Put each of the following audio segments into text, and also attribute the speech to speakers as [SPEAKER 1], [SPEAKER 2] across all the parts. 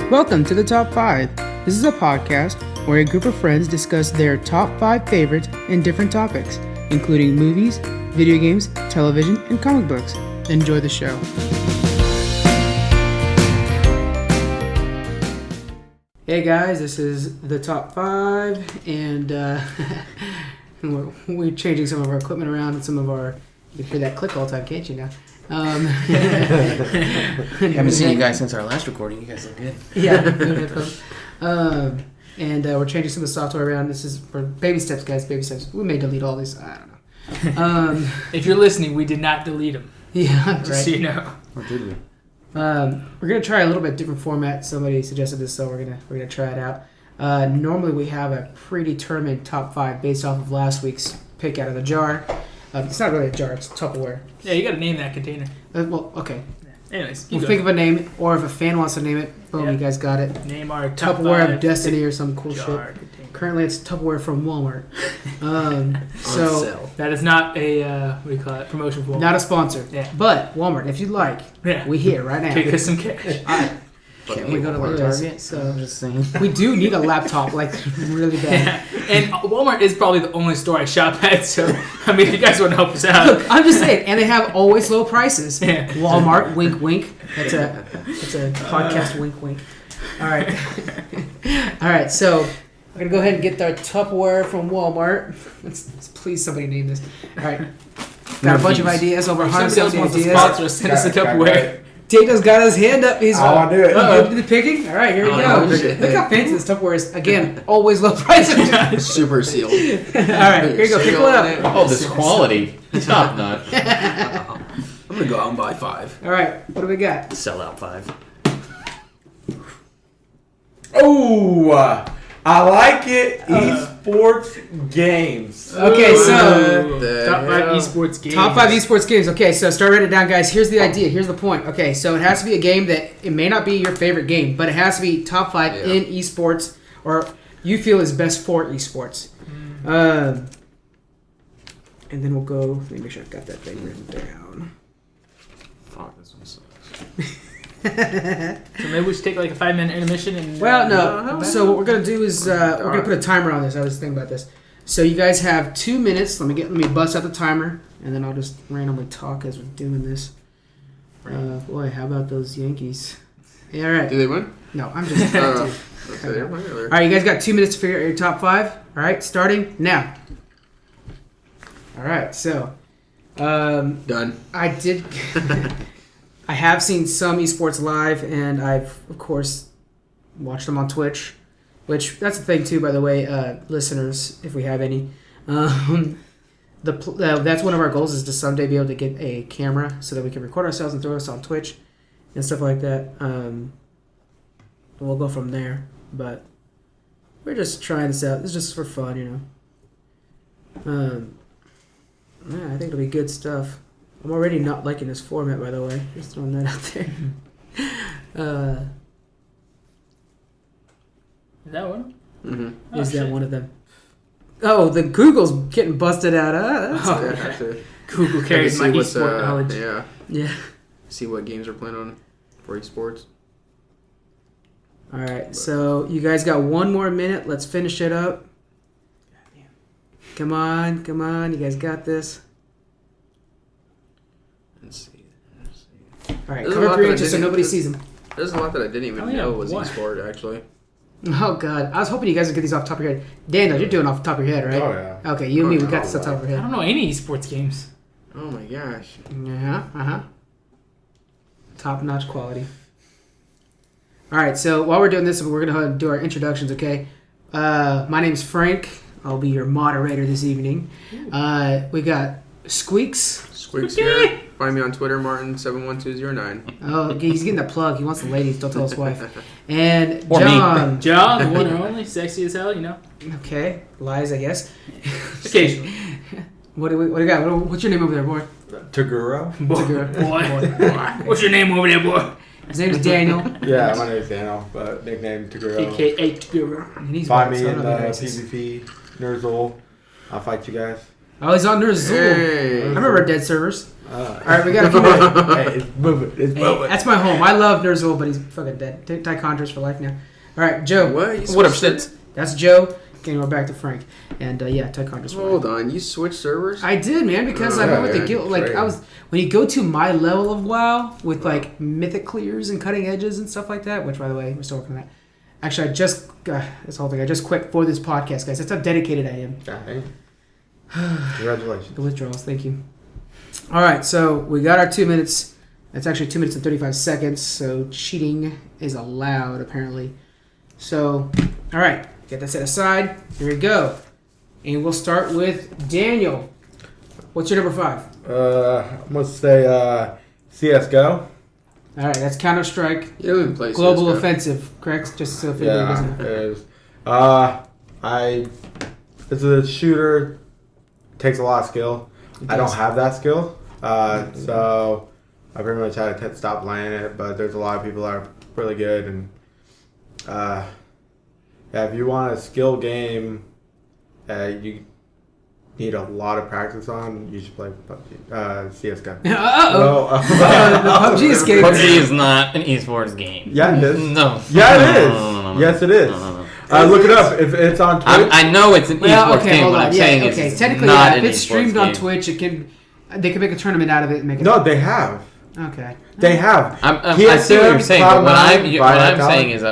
[SPEAKER 1] Welcome to the Top 5. This is a podcast where a group of friends discuss their top 5 favorites in different topics, including movies, video games, television, and comic books. Enjoy the show. Hey guys, this is the Top 5, and we're changing some of our equipment around and some of our... You can hear that click all the time, can't you now?
[SPEAKER 2] Haven't seen you guys since our last recording. You guys look good.
[SPEAKER 1] Yeah. And we're changing some of the software around. This is for baby steps, guys. Baby steps. We may delete all these. I don't know.
[SPEAKER 3] If you're listening, we did not delete them.
[SPEAKER 1] Yeah,
[SPEAKER 3] just so you know.
[SPEAKER 2] Or did we?
[SPEAKER 1] We're gonna try a little bit different format. Somebody suggested this, so we're gonna try it out. Normally, we have a predetermined top 5 based off of last week's pick out of the jar. It's not really a jar; it's Tupperware.
[SPEAKER 3] Yeah, you got to name that container.
[SPEAKER 1] Well, okay.
[SPEAKER 3] Anyways,
[SPEAKER 1] We'll think of a name, or if a fan wants to name it, boom,
[SPEAKER 3] Yep.
[SPEAKER 1] You guys got it.
[SPEAKER 3] Name our top
[SPEAKER 1] Tupperware
[SPEAKER 3] 5
[SPEAKER 1] of Destiny or some cool shit.
[SPEAKER 3] container.
[SPEAKER 1] Currently, it's Tupperware from Walmart. So
[SPEAKER 3] That is not a what do you call it? Promotion for Walmart.
[SPEAKER 1] not a sponsor.
[SPEAKER 3] Yeah.
[SPEAKER 1] But Walmart, if you'd like,
[SPEAKER 3] Yeah.
[SPEAKER 1] we here right now.
[SPEAKER 3] Kick us some cash.
[SPEAKER 1] Can't we go to Target? So
[SPEAKER 2] I'm just saying.
[SPEAKER 1] we do need a laptop, like really bad.
[SPEAKER 3] Yeah. And Walmart is probably the only store I shop at, so I mean, if you guys want to help us out.
[SPEAKER 1] Look, I'm just saying, and they have always low prices.
[SPEAKER 3] Yeah.
[SPEAKER 1] Walmart, wink, wink. That's a podcast, wink, wink. All right, all right. So we're gonna go ahead and get our Tupperware from Walmart. Let's please somebody name this. All right, got a bunch of ideas, over
[SPEAKER 3] If somebody else
[SPEAKER 1] 170
[SPEAKER 3] wants to
[SPEAKER 1] ideas.
[SPEAKER 3] sponsor us, send us a Tupperware.
[SPEAKER 1] Data's got his hand up. He's
[SPEAKER 4] I want to do it.
[SPEAKER 1] You did the picking? All right, here we go. Look how fancy this Tupperware is. Again, always low prices.
[SPEAKER 2] Super sealed.
[SPEAKER 1] All right, here you go. Pick one up.
[SPEAKER 2] Oh, this quality. Top notch.
[SPEAKER 5] I'm gonna go out and buy 5.
[SPEAKER 1] All right, what do we got?
[SPEAKER 5] Sell out 5.
[SPEAKER 4] Oh, I like it. Esports games.
[SPEAKER 1] Okay, so
[SPEAKER 3] Top 5 esports games.
[SPEAKER 1] top 5 esports games. Okay, so start writing it down, guys. Here's the idea. Here's the point. Okay, so it has to be a game that it may not be your favorite game, but it has to be top 5 in esports, or you feel is best for esports. And then we'll go. Let me make sure I've got that thing written down.
[SPEAKER 2] Fuck, this one sucks.
[SPEAKER 3] So maybe we should take like a 5-minute intermission and.
[SPEAKER 1] Well, no. So what we're gonna do is we're gonna put a timer on this. I was thinking about this. So you guys have 2 minutes. Let me bust out the timer, and then I'll just randomly talk as we're doing this. Boy, how about those Yankees? Yeah, all right.
[SPEAKER 5] Do they win?
[SPEAKER 1] No, I'm just.
[SPEAKER 5] Okay.
[SPEAKER 1] All right, you guys got 2 minutes to figure out your top 5. All right, starting now. All right, so
[SPEAKER 5] Done.
[SPEAKER 1] I did. I have seen some esports live, and I've of course watched them on Twitch. Which that's the thing too, by the way, listeners, if we have any. That's one of our goals is to someday be able to get a camera so that we can record ourselves and throw us on Twitch and stuff like that. We'll go from there, but we're just trying this out. It's just for fun, you know. Yeah, I think it'll be good stuff. I'm already not liking this format, by the way. Just throwing that out there.
[SPEAKER 3] Is that one?
[SPEAKER 5] Mm-hmm.
[SPEAKER 1] Is that one of them? Oh, the Google's getting busted out.
[SPEAKER 3] Google carries my esport knowledge.
[SPEAKER 5] Yeah.
[SPEAKER 1] Yeah.
[SPEAKER 5] See what games are playing on for esports.
[SPEAKER 1] All right, so you guys got 1 more minute. Let's finish it up. Come on. You guys got this.
[SPEAKER 5] Let's see.
[SPEAKER 1] All right,
[SPEAKER 5] There's a
[SPEAKER 1] cover
[SPEAKER 5] lot
[SPEAKER 1] up your
[SPEAKER 5] that I
[SPEAKER 1] inches so
[SPEAKER 5] didn't-
[SPEAKER 1] nobody sees them.
[SPEAKER 5] There's a lot that I didn't even know was esport actually.
[SPEAKER 1] Oh, God. I was hoping you guys would get these off the top of your head. Daniel, you're doing off the top of your head, right?
[SPEAKER 4] Oh, yeah.
[SPEAKER 1] Okay, you and me, we got this off the top of our
[SPEAKER 3] I
[SPEAKER 1] head.
[SPEAKER 3] don't know any esports games.
[SPEAKER 5] Oh my gosh.
[SPEAKER 1] Uh-huh. Top-notch quality. All right, so while we're doing this, we're going to do our introductions, okay? My name's Frank. I'll be your moderator this evening. We got Squeaks.
[SPEAKER 5] Squeaks here. Find me on Twitter, Martin71209.
[SPEAKER 1] Oh, okay, he's getting the plug. He wants the ladies. Don't tell his wife. And
[SPEAKER 2] Or me.
[SPEAKER 1] John.
[SPEAKER 3] John, the one and only, sexy as hell, you know.
[SPEAKER 1] Okay, lies, I guess.
[SPEAKER 3] Occasionally.
[SPEAKER 1] What do we got? What's your name over there, boy?
[SPEAKER 4] Taguro.
[SPEAKER 3] Boy. What's your name over there, boy?
[SPEAKER 1] His name's Daniel.
[SPEAKER 4] Yeah, my name's Daniel, but nickname Taguro.
[SPEAKER 3] AKA Guru.
[SPEAKER 1] And he's
[SPEAKER 4] Find
[SPEAKER 1] white,
[SPEAKER 4] me
[SPEAKER 1] so I
[SPEAKER 4] in
[SPEAKER 1] don't
[SPEAKER 4] the
[SPEAKER 1] know if he's racist.
[SPEAKER 4] PvP Nerzul. I'll fight you guys.
[SPEAKER 1] Oh, he's on Nerzul.
[SPEAKER 5] Hey.
[SPEAKER 1] I remember Dead Servers. All right, we got a few minutes.
[SPEAKER 4] Hey, it's moving. It's
[SPEAKER 1] Hey,
[SPEAKER 4] moving.
[SPEAKER 1] that's my home. I love Nerdzul, but he's fucking dead. Ty Contras for life now. All right, Joe.
[SPEAKER 5] What up, shit?
[SPEAKER 1] That's Joe. Okay, we're back to Frank. And yeah, Ty Contras for
[SPEAKER 5] Hold
[SPEAKER 1] life.
[SPEAKER 5] on, you switched servers?
[SPEAKER 1] I did, man, because I went with the guild. Like, I was when you go to my level of WoW with like mythic clears and cutting edges and stuff like that. Which, by the way, we're still working on that. Actually, I just this whole thing. I just quit for this podcast, guys. That's how dedicated I am.
[SPEAKER 4] Congratulations.
[SPEAKER 1] The withdrawals. Thank you. All right, so we got our 2 minutes. That's actually 2 minutes and 35 seconds. So cheating is allowed, apparently. So, all right, get that set aside. Here we go, and we'll start with Daniel. What's your number 5?
[SPEAKER 4] I'm gonna say CS:GO.
[SPEAKER 1] All right, that's Counter Strike
[SPEAKER 5] You don't even play
[SPEAKER 1] Global
[SPEAKER 5] CS:GO.
[SPEAKER 1] Offensive, correct? Just so if anybody
[SPEAKER 4] Yeah,
[SPEAKER 1] doesn't
[SPEAKER 4] it is. It's a shooter. Takes a lot of skill. I don't have that skill, so I pretty much had to stop playing it. But there's a lot of people that are really good, and yeah, if you want a skill game, you need a lot of practice on. You should play CS:GO.
[SPEAKER 1] PUBG is getting
[SPEAKER 2] PUBG is not an esports game.
[SPEAKER 4] Yeah, it is.
[SPEAKER 2] No.
[SPEAKER 4] Yeah, it is.
[SPEAKER 2] No.
[SPEAKER 4] Yes, it is.
[SPEAKER 2] No.
[SPEAKER 4] Look it up. If it's on Twitch.
[SPEAKER 2] I know it's an esports game.
[SPEAKER 1] hold
[SPEAKER 2] What
[SPEAKER 1] on.
[SPEAKER 2] I'm
[SPEAKER 1] Yeah,
[SPEAKER 2] saying
[SPEAKER 1] okay.
[SPEAKER 2] is
[SPEAKER 1] Technically,
[SPEAKER 2] not
[SPEAKER 1] yeah,
[SPEAKER 2] an
[SPEAKER 1] if it's
[SPEAKER 2] esports
[SPEAKER 1] streamed on
[SPEAKER 2] game.
[SPEAKER 1] Twitch, they can make a tournament out of it and make it.
[SPEAKER 4] No, they have.
[SPEAKER 1] Okay.
[SPEAKER 4] They have.
[SPEAKER 2] I see what you're saying, but what
[SPEAKER 4] Cloud9,
[SPEAKER 2] I'm
[SPEAKER 4] Viacom.
[SPEAKER 2] saying is,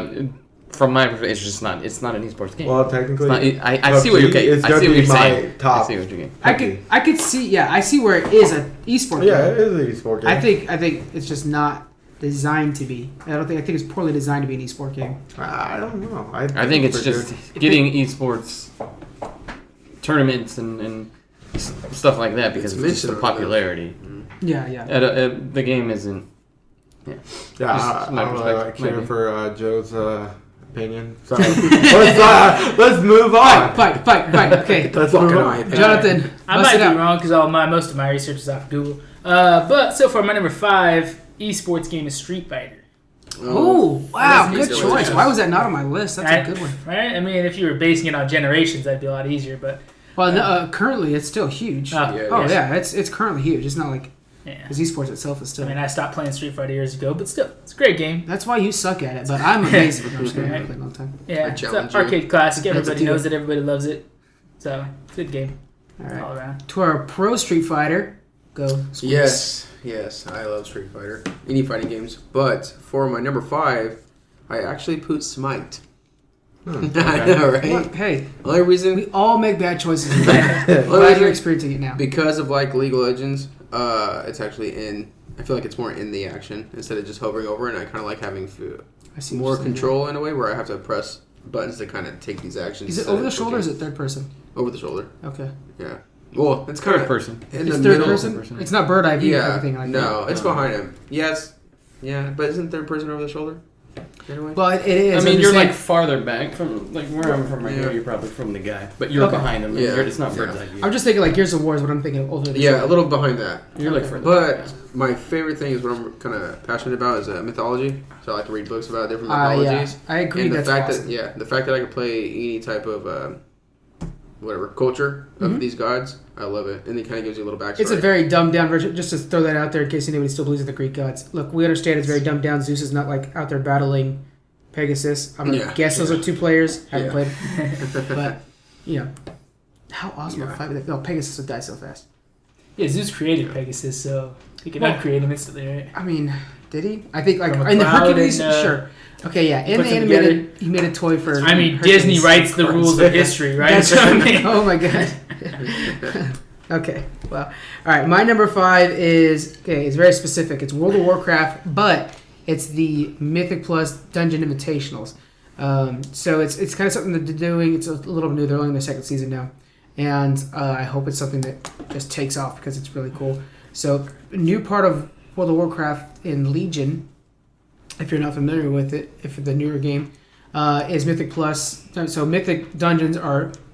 [SPEAKER 2] from my perspective, it's just not. It's not an esports game.
[SPEAKER 4] Well, technically,
[SPEAKER 2] It's not, I see what you're getting.
[SPEAKER 4] it's
[SPEAKER 2] I
[SPEAKER 4] gonna
[SPEAKER 2] see what
[SPEAKER 4] be
[SPEAKER 2] you're
[SPEAKER 4] my
[SPEAKER 2] saying.
[SPEAKER 4] top.
[SPEAKER 2] I see what you're getting.
[SPEAKER 1] I could see. Yeah, I see where it is an esport
[SPEAKER 4] Yeah,
[SPEAKER 1] game.
[SPEAKER 4] it is an esport game.
[SPEAKER 1] I think it's just not designed to be. I think it's poorly designed to be an esport game.
[SPEAKER 4] I don't know.
[SPEAKER 2] I think it's just getting esports tournaments and stuff like that because
[SPEAKER 5] It's
[SPEAKER 2] it's just the
[SPEAKER 5] mentioned on
[SPEAKER 2] popularity.
[SPEAKER 1] Yeah.
[SPEAKER 2] The game isn't.
[SPEAKER 4] Yeah,
[SPEAKER 2] Just
[SPEAKER 4] I
[SPEAKER 2] my
[SPEAKER 4] don't really like
[SPEAKER 2] perspective,
[SPEAKER 4] care
[SPEAKER 2] maybe.
[SPEAKER 4] for Joe's opinion. So let's move on.
[SPEAKER 1] Fight. Okay.
[SPEAKER 4] Let's
[SPEAKER 5] Fucking
[SPEAKER 4] move
[SPEAKER 5] right.
[SPEAKER 4] on.
[SPEAKER 1] Jonathan,
[SPEAKER 3] I
[SPEAKER 1] bust
[SPEAKER 3] might
[SPEAKER 1] it
[SPEAKER 3] be
[SPEAKER 1] out.
[SPEAKER 3] wrong because most of my research is off Google. But so far, my number 5 esports game is Street Fighter.
[SPEAKER 1] Oh, wow,
[SPEAKER 3] That's
[SPEAKER 1] good
[SPEAKER 3] an easy
[SPEAKER 1] choice.
[SPEAKER 3] choice.
[SPEAKER 1] Why was that not on my list? That's
[SPEAKER 3] Right?
[SPEAKER 1] a good one.
[SPEAKER 3] Right? I mean, if you were basing it on generations, that'd be a lot easier. But
[SPEAKER 1] Well, no, currently it's still huge.
[SPEAKER 5] Yeah.
[SPEAKER 1] It's currently huge. It's not like
[SPEAKER 3] yeah,
[SPEAKER 1] because esports itself is still.
[SPEAKER 3] I mean, I stopped playing Street Fighter years ago, but still, it's a great game.
[SPEAKER 1] That's why you suck at it, but I'm amazing. I'm just kidding. I've played a long time.
[SPEAKER 3] Yeah,
[SPEAKER 5] I
[SPEAKER 3] it's an
[SPEAKER 5] challenge you.
[SPEAKER 3] arcade classic.
[SPEAKER 1] That's
[SPEAKER 3] Everybody
[SPEAKER 1] a
[SPEAKER 3] knows it. Everybody loves it. So, it's a good game
[SPEAKER 1] All right.
[SPEAKER 3] all around.
[SPEAKER 1] To our pro Street Fighter, go. Squeeze.
[SPEAKER 5] Yes, I love Street Fighter. Any fighting games. But for my number 5, I actually put Smite. I know, right?
[SPEAKER 1] Look, hey,
[SPEAKER 5] Only reason
[SPEAKER 1] we all make bad choices. In life. Glad you're experiencing it now.
[SPEAKER 5] because of like League of Legends, it's actually in. I feel like it's more in the action instead of just hovering over, and I kind of like having
[SPEAKER 1] I see what
[SPEAKER 5] more
[SPEAKER 1] you're saying.
[SPEAKER 5] control in a way where I have to press buttons to kind of take these actions.
[SPEAKER 1] Is it
[SPEAKER 5] instead
[SPEAKER 1] over
[SPEAKER 5] of
[SPEAKER 1] the shoulder or is
[SPEAKER 5] clicking.
[SPEAKER 1] it third person?
[SPEAKER 5] Over the shoulder?
[SPEAKER 1] Okay.
[SPEAKER 5] Yeah. Well, it's kind
[SPEAKER 2] Third
[SPEAKER 5] of
[SPEAKER 2] person.
[SPEAKER 5] in
[SPEAKER 1] It's
[SPEAKER 5] the
[SPEAKER 1] third
[SPEAKER 5] middle.
[SPEAKER 1] person? It's not bird eye view
[SPEAKER 5] Yeah.
[SPEAKER 1] type of thing like that.
[SPEAKER 5] No, it's behind him. Yes. Yeah, but isn't third person over the shoulder? Anyway.
[SPEAKER 1] Well, it is.
[SPEAKER 2] I mean,
[SPEAKER 1] I'm
[SPEAKER 2] you're
[SPEAKER 1] just
[SPEAKER 2] like
[SPEAKER 1] saying-
[SPEAKER 2] farther back from like where I'm from right
[SPEAKER 5] Yeah.
[SPEAKER 2] here. You're probably from the guy, but you're
[SPEAKER 1] Okay.
[SPEAKER 2] behind him.
[SPEAKER 5] Yeah.
[SPEAKER 2] It's not bird's
[SPEAKER 5] Yeah.
[SPEAKER 2] eye view.
[SPEAKER 1] I'm just thinking like Gears of War is what I'm thinking of over the
[SPEAKER 5] Yeah, a
[SPEAKER 1] shoulder.
[SPEAKER 5] little behind that.
[SPEAKER 2] You're like further.
[SPEAKER 5] But
[SPEAKER 2] back.
[SPEAKER 5] my favorite thing is what I'm kind of passionate about is mythology. So I like to read books about different
[SPEAKER 1] Yeah,
[SPEAKER 5] mythologies.
[SPEAKER 1] I agree.
[SPEAKER 5] And the
[SPEAKER 1] That's
[SPEAKER 5] fact
[SPEAKER 1] awesome.
[SPEAKER 5] that the fact that I can play any type of whatever culture of these gods, I love it. And it kind of gives you a little backstory.
[SPEAKER 1] It's a very dumbed down version. Just to throw that out there in case anybody still believes in the Greek gods. Look, we understand it's very dumbed down. Zeus is not like out there battling Pegasus. I'm gonna
[SPEAKER 5] Yeah,
[SPEAKER 1] guess those are two players. Haven't
[SPEAKER 5] Yeah.
[SPEAKER 1] played, but you know, how awesome a fight would that? Oh, Pegasus would die so fast.
[SPEAKER 3] Yeah, Zeus created Pegasus, so he can uncreate him instantly, right?
[SPEAKER 1] I mean, did he? I think like
[SPEAKER 3] From a
[SPEAKER 1] in the
[SPEAKER 3] cloud
[SPEAKER 1] Hercules,
[SPEAKER 3] and,
[SPEAKER 1] sure. Okay, yeah. In
[SPEAKER 3] puts
[SPEAKER 1] the
[SPEAKER 3] them
[SPEAKER 1] animated, he made a toy for.
[SPEAKER 3] I mean,
[SPEAKER 1] Hercules.
[SPEAKER 3] Disney writes the rules of history, right?
[SPEAKER 1] That's
[SPEAKER 3] So, I
[SPEAKER 1] right.
[SPEAKER 3] mean-
[SPEAKER 1] Oh my god. Okay. Well, all right. My number 5 is it's very specific. It's World of Warcraft, but it's the Mythic Plus Dungeon Invitationals. So it's kind of something that they're doing. It's a little new. They're only in their second season now, and I hope it's something that just takes off because it's really cool. So a new part of World of Warcraft in Legion, if you're not familiar with it, if the newer game, is Mythic Plus. So Mythic Dungeons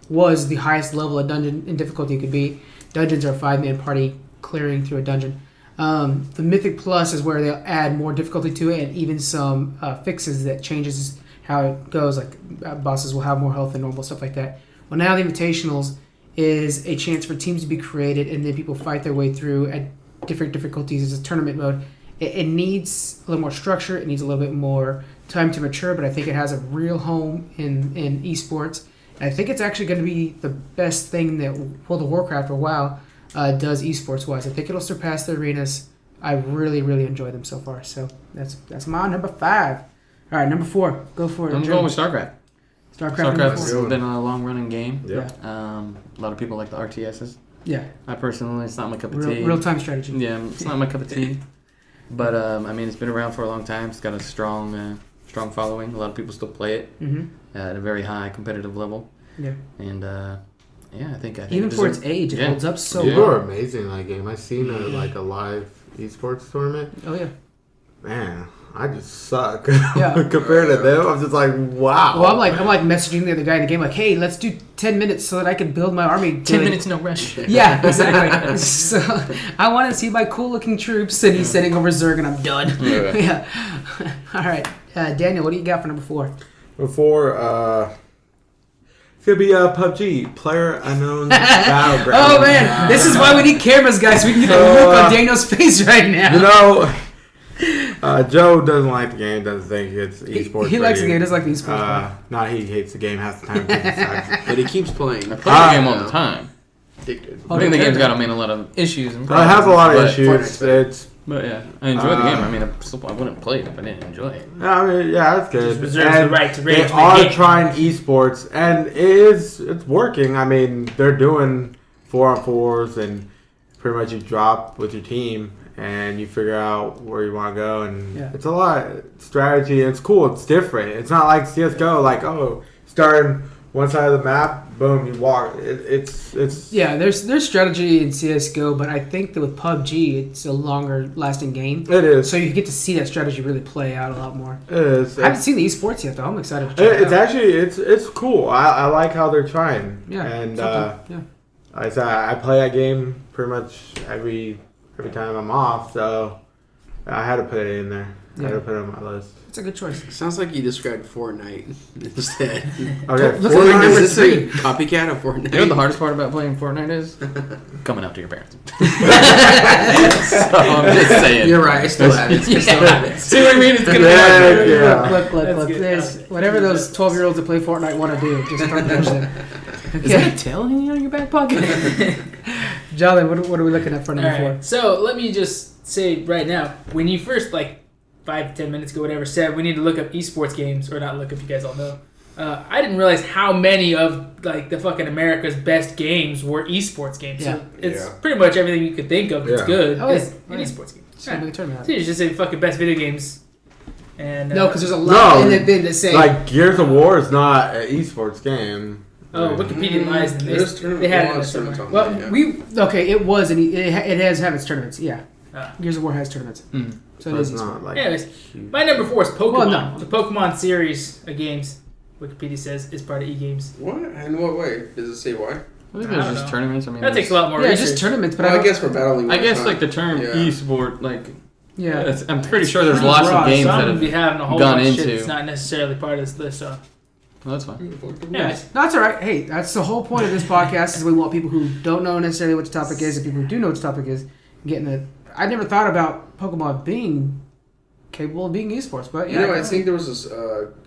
[SPEAKER 1] was the highest level of dungeon in difficulty you could be. Dungeons are a 5-man party clearing through a dungeon. The Mythic Plus is where they'll add more difficulty to it and even some fixes that changes how it goes. Like bosses will have more health than normal, stuff like that. Well, now the Invitationals is a chance for teams to be created and then people fight their way through at different difficulties. It's a tournament mode. It needs a little more structure. It needs a little bit more time to mature, but I think it has a real home in esports. And I think it's actually going to be the best thing that World of Warcraft or WoW does esports wise. I think it'll surpass the arenas. I really, really enjoy them so far. So that's my number 5. All right, number 4. Go for it.
[SPEAKER 2] I'm going with StarCraft.
[SPEAKER 1] StarCraft number
[SPEAKER 2] StarCraft's
[SPEAKER 1] 4.
[SPEAKER 2] been a long running game.
[SPEAKER 4] Yeah.
[SPEAKER 2] A lot of people like the RTSs.
[SPEAKER 1] Yeah.
[SPEAKER 2] I personally, it's not my cup of tea.
[SPEAKER 1] Real time strategy.
[SPEAKER 2] Yeah, it's not my cup of tea. But I mean, it's been around for a long time. It's got a strong following. A lot of people still play it at a very high competitive level.
[SPEAKER 1] Yeah.
[SPEAKER 2] And I think
[SPEAKER 1] even for its age, it holds up so
[SPEAKER 4] You
[SPEAKER 1] well.
[SPEAKER 4] were amazing in that game. I seen a live esports tournament.
[SPEAKER 1] Oh yeah.
[SPEAKER 4] Man, I just suck.
[SPEAKER 1] Yeah.
[SPEAKER 4] Compared to them, I'm just like, wow.
[SPEAKER 1] Well, I'm like messaging the other guy in the game, like, hey, let's do 10 minutes so that I can build my army.
[SPEAKER 3] 10 minutes, no rush.
[SPEAKER 1] Yeah, exactly. So I want to see my cool looking troops, and he's sending over Zerg, and I'm done. Yeah. All right, Daniel, what do you got for number 4?
[SPEAKER 4] Before, it's gonna be PUBG, Player Unknown Battleground.
[SPEAKER 1] Oh man, this is why we need cameras, guys. So we can get the look on Daniel's face right now.
[SPEAKER 4] You know, Joe doesn't like the game. Doesn't think it's esports.
[SPEAKER 1] He likes the game. Doesn't like the esports.
[SPEAKER 4] No, he hates the game half the time.
[SPEAKER 5] But he keeps playing.
[SPEAKER 2] I play the game all the time.
[SPEAKER 5] Addicted.
[SPEAKER 2] I think the game's got a lot of issues and
[SPEAKER 4] It
[SPEAKER 2] problems.
[SPEAKER 4] has a lot of
[SPEAKER 2] but-
[SPEAKER 4] issues.
[SPEAKER 2] But yeah, I enjoy the game. I mean, I wouldn't play it if I didn't enjoy it.
[SPEAKER 4] I mean, yeah, that's good.
[SPEAKER 3] Just reserves the right to rage
[SPEAKER 4] They
[SPEAKER 3] the
[SPEAKER 4] are
[SPEAKER 3] game.
[SPEAKER 4] trying esports, and it's working. I mean, they're doing 4-on-4s, and pretty much you drop with your team, and you figure out where you want to go, and it's a lot of strategy. It's cool. It's different. It's not like CS:GO, like starting one side of the map, boom, you walk. It's
[SPEAKER 1] Yeah, there's strategy in CS:GO, but I think that with PUBG, it's a longer lasting game.
[SPEAKER 4] It is.
[SPEAKER 1] So you get to see that strategy really play out a lot more.
[SPEAKER 4] It is.
[SPEAKER 1] I haven't seen the esports yet, though. I'm excited to check it
[SPEAKER 4] It's
[SPEAKER 1] out.
[SPEAKER 4] actually it's cool. I like how they're trying.
[SPEAKER 1] Yeah,
[SPEAKER 4] And
[SPEAKER 1] something,
[SPEAKER 4] I play that game pretty much every time I'm off, so I had to put it in there. I had to put it on my list.
[SPEAKER 1] It's a good choice.
[SPEAKER 5] Sounds like you described Fortnite instead.
[SPEAKER 4] Okay,
[SPEAKER 1] Look at my
[SPEAKER 4] Fortnite
[SPEAKER 1] number
[SPEAKER 5] Is this
[SPEAKER 1] 3.
[SPEAKER 5] a copycat of Fortnite?
[SPEAKER 2] You know what the hardest part about playing Fortnite is? Coming out to your parents. So I'm just saying.
[SPEAKER 5] You're right. I still have it. I still have it.
[SPEAKER 2] See what I mean? It's gonna
[SPEAKER 4] Yeah, yeah.
[SPEAKER 1] Look.
[SPEAKER 3] That's good.
[SPEAKER 1] There's whatever those 12-year-olds that play Fortnite want to do. Just don't push them.
[SPEAKER 2] Is that a tail hanging out of your back pocket?
[SPEAKER 1] Jolly, what are we looking at for number 4?
[SPEAKER 3] Alright, so let me just say right now, when you first 5 to 10 minutes ago, whatever, said we need to look up esports games, or not look up, you guys all know. I didn't realize how many of the fucking America's best games were esports games.
[SPEAKER 1] Yeah.
[SPEAKER 3] So it's pretty much everything you could think of that's
[SPEAKER 4] Yeah.
[SPEAKER 3] good.
[SPEAKER 1] Oh,
[SPEAKER 3] is
[SPEAKER 1] yeah.
[SPEAKER 3] an esports game.
[SPEAKER 1] So we turn that.
[SPEAKER 3] So you just say fucking best video games. And
[SPEAKER 1] No, because there's a lot
[SPEAKER 4] No,
[SPEAKER 1] in the same.
[SPEAKER 4] Like Gears of War is not an esports game.
[SPEAKER 3] Wikipedia lies, and
[SPEAKER 5] There's
[SPEAKER 3] they had it in there
[SPEAKER 5] tournaments
[SPEAKER 3] somewhere.
[SPEAKER 5] on
[SPEAKER 1] Well,
[SPEAKER 5] there, yeah.
[SPEAKER 1] it was, and it has had its tournaments. Yeah,
[SPEAKER 3] Ah.
[SPEAKER 1] Gears of War has tournaments,
[SPEAKER 2] Mm.
[SPEAKER 1] so
[SPEAKER 4] But
[SPEAKER 1] it is.
[SPEAKER 4] it's
[SPEAKER 1] esports.
[SPEAKER 4] not like
[SPEAKER 3] Anyways,
[SPEAKER 4] huge.
[SPEAKER 3] my number 4 is Pokemon.
[SPEAKER 1] Well, no.
[SPEAKER 3] The Pokemon series of games, Wikipedia says, is part of e-games.
[SPEAKER 5] What? In what way? Does it say why?
[SPEAKER 2] I think
[SPEAKER 3] I
[SPEAKER 2] there's
[SPEAKER 3] don't
[SPEAKER 2] just
[SPEAKER 3] know.
[SPEAKER 2] tournaments. I mean,
[SPEAKER 3] That takes a lot more
[SPEAKER 1] Yeah,
[SPEAKER 3] research.
[SPEAKER 1] just tournaments, but
[SPEAKER 5] Well, I
[SPEAKER 1] don't-
[SPEAKER 5] guess for battling.
[SPEAKER 2] I guess the term
[SPEAKER 5] Yeah.
[SPEAKER 2] e-sport,
[SPEAKER 1] Yeah,
[SPEAKER 2] I'm pretty sure there's
[SPEAKER 3] Pretty
[SPEAKER 2] lots
[SPEAKER 3] broad,
[SPEAKER 2] of games
[SPEAKER 3] so I'm
[SPEAKER 2] that
[SPEAKER 3] gonna be
[SPEAKER 2] have.
[SPEAKER 3] having a whole
[SPEAKER 2] gone
[SPEAKER 3] bunch of shit
[SPEAKER 2] into.
[SPEAKER 3] that's not necessarily part of this list. So,
[SPEAKER 2] Well, that's fine.
[SPEAKER 3] anyways,
[SPEAKER 1] no, that's all right. Hey, that's the whole point of this podcast is we want people who don't know necessarily what the topic is, and people who do know what the topic is, getting it. I never thought about Pokemon being capable of being esports, but yeah,
[SPEAKER 5] I think there was this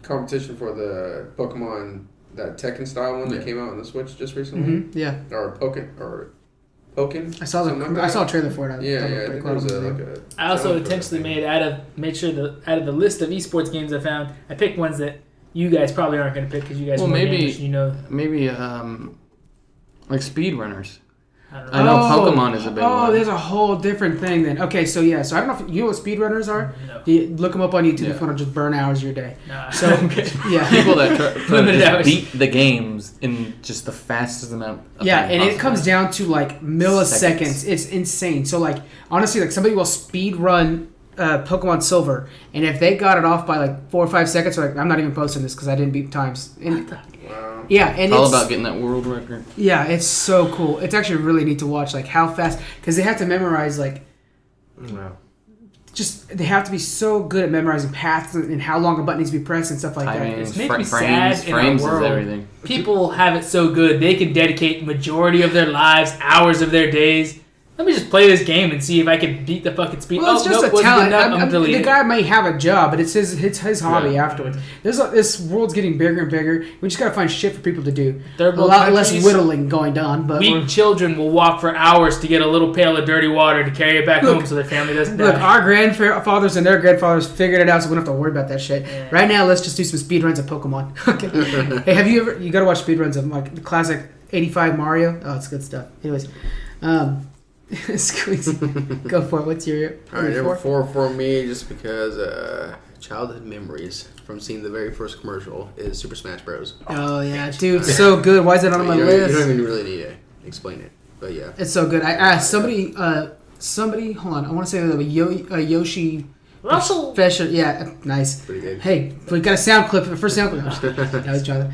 [SPEAKER 5] competition for the Pokemon, that Tekken style one that came out on the Switch just recently,
[SPEAKER 1] Yeah,
[SPEAKER 5] or Pokken.
[SPEAKER 1] I saw I saw a trailer for it.
[SPEAKER 5] I think there was a
[SPEAKER 3] I also
[SPEAKER 5] challenge for
[SPEAKER 3] intentionally
[SPEAKER 5] that
[SPEAKER 3] made sure that out of the list of esports games I found, I picked ones that you guys probably aren't going to pick because you guys
[SPEAKER 2] Well,
[SPEAKER 3] are more
[SPEAKER 2] maybe-
[SPEAKER 3] gamers, you know.
[SPEAKER 2] Maybe like speedrunners.
[SPEAKER 3] I don't
[SPEAKER 2] I
[SPEAKER 3] know.
[SPEAKER 2] know Pokemon is a big one.
[SPEAKER 1] there's a whole different thing then. Okay, so yeah, so I don't know if you know what speedrunners are.
[SPEAKER 3] No.
[SPEAKER 1] You look them up on YouTube
[SPEAKER 2] Yeah.
[SPEAKER 1] if you want to just burn hours of your day.
[SPEAKER 3] Nah.
[SPEAKER 1] So yeah,
[SPEAKER 2] People that try to
[SPEAKER 3] Limited
[SPEAKER 2] just
[SPEAKER 3] hours.
[SPEAKER 2] beat the games in just the fastest amount. Of
[SPEAKER 1] yeah,
[SPEAKER 2] time
[SPEAKER 1] and it
[SPEAKER 2] possible.
[SPEAKER 1] comes down to like milliseconds.
[SPEAKER 2] Seconds.
[SPEAKER 1] It's insane. So like honestly, like somebody will speed run Pokemon Silver, and if they got it off by like 4 or 5 seconds, they're like, I'm not even posting this because I didn't beat times. And,
[SPEAKER 5] Wow.
[SPEAKER 1] yeah, and
[SPEAKER 2] It's all
[SPEAKER 1] it's
[SPEAKER 2] about getting that world record.
[SPEAKER 1] yeah, it's so cool. It's actually really neat to watch, like how fast, because they have to memorize like
[SPEAKER 4] Wow.
[SPEAKER 1] just they have to be so good at memorizing paths and how long a button needs to be pressed and stuff like that.
[SPEAKER 2] Timing,
[SPEAKER 3] It's making me
[SPEAKER 2] frames,
[SPEAKER 3] sad in our
[SPEAKER 2] frames is
[SPEAKER 3] world.
[SPEAKER 2] everything.
[SPEAKER 3] People have it so good they can dedicate majority of their lives, hours of their days let me just play this game and see if I can beat the fucking speed.
[SPEAKER 1] Well, it's just
[SPEAKER 3] nope,
[SPEAKER 1] a talent.
[SPEAKER 3] I'm really
[SPEAKER 1] the guy may have a job, but it's his hobby afterwards. This world's getting bigger and bigger. We just gotta find shit for people to do. A lot less whittling going on. But
[SPEAKER 3] weak children will walk for hours to get a little pail of dirty water to carry it back home so their family doesn't die.
[SPEAKER 1] Look, our grandfathers and their grandfathers figured it out, so we don't have to worry about that shit. Yeah. Right now, let's just do some speedruns of Pokemon. Okay. Hey, have you ever? You gotta watch speedruns of like the classic '85 Mario. Oh, it's good stuff. Anyways, Squeeze, go for it. What's your
[SPEAKER 5] all right? Number 4 for me, just because childhood memories from seeing the very first commercial is Super Smash Bros.
[SPEAKER 1] Oh yeah, dude, so good. Why is it on my list?
[SPEAKER 5] You don't even really need to explain it, but yeah,
[SPEAKER 1] it's so good. I asked somebody. Hold on. I want to say that Yoshi.
[SPEAKER 3] Russell.
[SPEAKER 1] Special, yeah, nice.
[SPEAKER 5] Pretty good.
[SPEAKER 1] Hey, we got a sound clip. The first sound clip. That was Jonathan.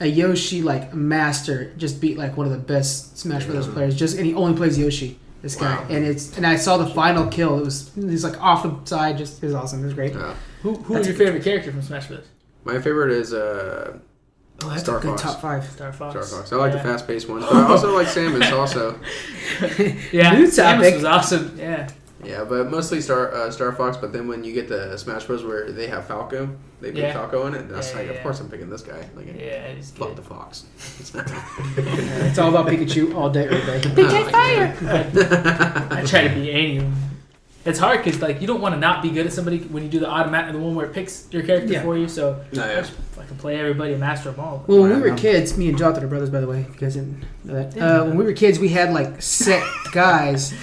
[SPEAKER 1] A Yoshi master just beat one of the best Smash Brothers players. And he only plays Yoshi. This guy, and I saw the final kill. He's off the side. It was awesome. It was great.
[SPEAKER 5] Yeah.
[SPEAKER 3] Who is your favorite character from Smash Bros?
[SPEAKER 5] My favorite is
[SPEAKER 1] that's
[SPEAKER 5] Star
[SPEAKER 1] a good
[SPEAKER 5] Fox.
[SPEAKER 1] top 5.
[SPEAKER 3] Star Fox.
[SPEAKER 5] I like the fast-paced ones, but I also like Samus also.
[SPEAKER 3] Yeah,
[SPEAKER 1] New
[SPEAKER 3] Samus
[SPEAKER 1] topic.
[SPEAKER 3] was awesome. Yeah.
[SPEAKER 5] Yeah, but mostly Star Fox. But then when you get to Smash Bros, where they have Falco, they put Falco in it. That's of course I'm picking this guy.
[SPEAKER 3] He's
[SPEAKER 5] fuck
[SPEAKER 3] good.
[SPEAKER 5] the fox.
[SPEAKER 1] It's all about Pikachu all day, every day.
[SPEAKER 3] PK Fire. I try to be any of them. It's hard because you don't want to not be good at somebody when you do the automatic, the one where it picks your character for you. So I can play everybody and master them all.
[SPEAKER 1] Well, when we were kids, me and Jonathan are brothers, by the way, if you guys didn't know that. When we were kids, we had set guys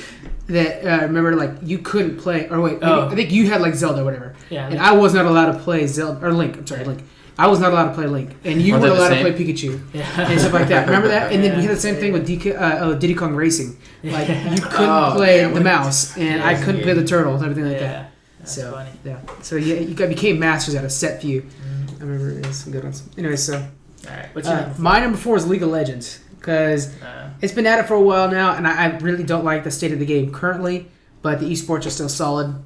[SPEAKER 1] that remember you couldn't play. Or wait, I think you had Zelda or whatever.
[SPEAKER 3] Yeah.
[SPEAKER 1] And I was not allowed to play Zelda or Link. I'm sorry, Link. I was not allowed to play Link, and you weren't allowed to play Pikachu and stuff like that. Remember that? And then we had the same thing with Diddy Kong Racing. You couldn't play the mouse, and I couldn't play the turtles, everything like that.
[SPEAKER 3] That's funny.
[SPEAKER 1] Yeah. So you became masters at a set few. I remember it was some good ones. Anyway, so
[SPEAKER 3] all right. What's your number 4?
[SPEAKER 1] My number 4 is League of Legends because it's been at it for a while now, and I really don't like the state of the game currently, but the esports are still solid.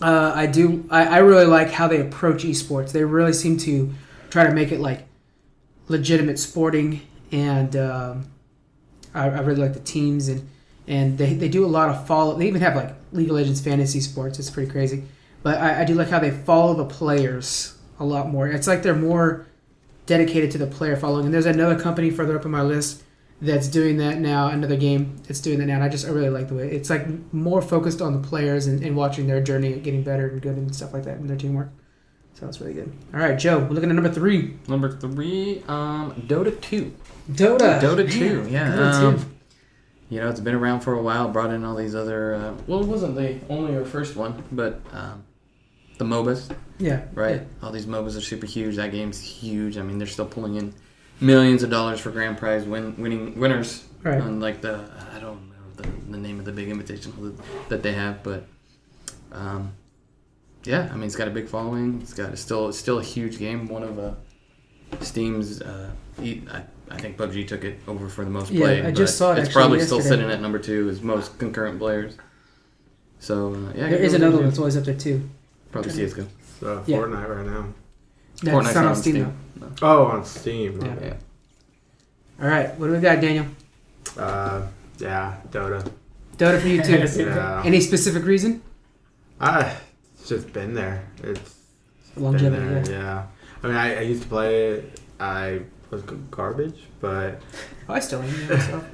[SPEAKER 1] I really like how they approach esports. They really seem to try to make it legitimate sporting, and I really like the teams, and they do a lot of follow. They even have League of Legends fantasy sports. It's pretty crazy, but I do like how they follow the players a lot more. It's they're more dedicated to the player following. And there's another company further up on my list that's doing that now, another game that's doing that now, and I really like the way it's more focused on the players and watching their journey at getting better and good and stuff like that and their teamwork. So that's really good. All right, Joe, we're looking at number 3.
[SPEAKER 2] Number 3, Dota 2.
[SPEAKER 1] Dota
[SPEAKER 2] 2, yeah.
[SPEAKER 1] Dota 2.
[SPEAKER 2] It's been around for a while, brought in all these other, it wasn't the only or first one, but the MOBAs.
[SPEAKER 1] Yeah.
[SPEAKER 2] Right? Yeah. All these MOBAs are super huge. That game's huge. I mean, they're still pulling in millions of dollars for grand prize winners on I don't know the name of the big invitational that they have, but it's got a big following. It's still a huge game. One of Steam's I think PUBG took it over for the most played.
[SPEAKER 1] I just saw it.
[SPEAKER 2] It's probably still sitting at number 2 as most concurrent players. So
[SPEAKER 1] there is another one that's always up there too.
[SPEAKER 2] Probably CS:GO.
[SPEAKER 4] Fortnite right now.
[SPEAKER 1] That's not on Steam though.
[SPEAKER 4] Oh, on Steam.
[SPEAKER 1] Yeah. All right, what do we got, Daniel?
[SPEAKER 4] Dota.
[SPEAKER 1] Dota for you too.
[SPEAKER 4] Yeah.
[SPEAKER 1] Any specific reason?
[SPEAKER 4] It's just been there. It's
[SPEAKER 1] longevity.
[SPEAKER 4] Been there, yeah. I mean, I used to play it. I was garbage, but
[SPEAKER 1] I still am myself.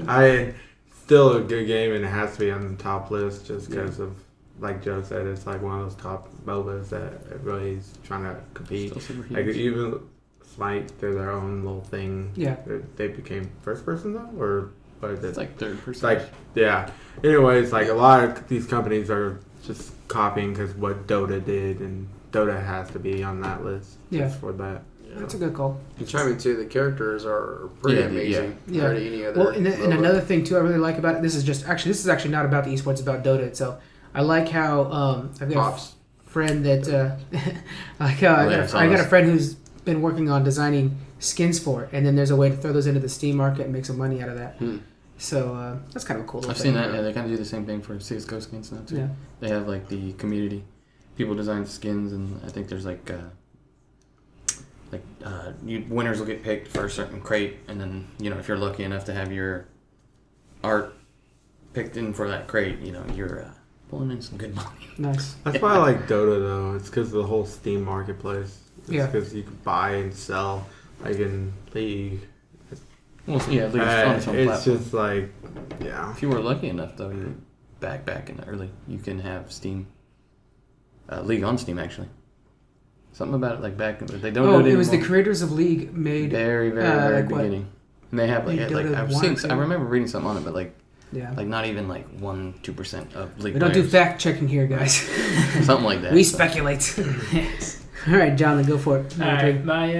[SPEAKER 4] Still a good game, and it has to be on the top list just because of, like Joe said, it's one of those top MOBAs that really is trying to compete. Even Smite, they're their own little thing.
[SPEAKER 1] Yeah.
[SPEAKER 4] They became first person though, or what is it?
[SPEAKER 2] It's third person.
[SPEAKER 4] Anyways, a lot of these companies are just copying because what Dota did, and Dota has to be on that list. Just for that.
[SPEAKER 1] That's a good call.
[SPEAKER 5] And chiming too, the characters are pretty amazing.
[SPEAKER 1] Yeah.
[SPEAKER 5] To any other
[SPEAKER 1] well, and another thing too, I really like about it. This is actually not about the esports. It's about Dota itself. I like how I've got a friend that I got a friend who's been working on designing skins for it, and then there's a way to throw those into the Steam market and make some money out of that. So that's kind of a cool.
[SPEAKER 2] I've seen that. Yeah, they kind of do the same thing for CS:GO skins now too. Yeah. They have the community, people design skins, and I think there's winners will get picked for a certain crate, and then if you're lucky enough to have your art picked in for that crate, you're pulling in some good money.
[SPEAKER 1] Nice.
[SPEAKER 4] That's why I like Dota though. It's because of the whole Steam marketplace. It's
[SPEAKER 1] Yeah.
[SPEAKER 4] because you can buy and sell like in League.
[SPEAKER 2] Well, yeah, League is fun.
[SPEAKER 4] It's just like, yeah.
[SPEAKER 2] If you were lucky enough, though, you back in the early, you can have Steam, League on Steam actually. Something about it, like back, they don't do it anymore.
[SPEAKER 1] It was the creators of League made
[SPEAKER 2] very beginning, and they have I remember reading something on it, but like not even like 1-2% of League.
[SPEAKER 1] We don't do fact checking here, guys.
[SPEAKER 2] Something like that.
[SPEAKER 1] We speculate.
[SPEAKER 3] Yes.
[SPEAKER 1] All right, John, then go for it.
[SPEAKER 3] All right, my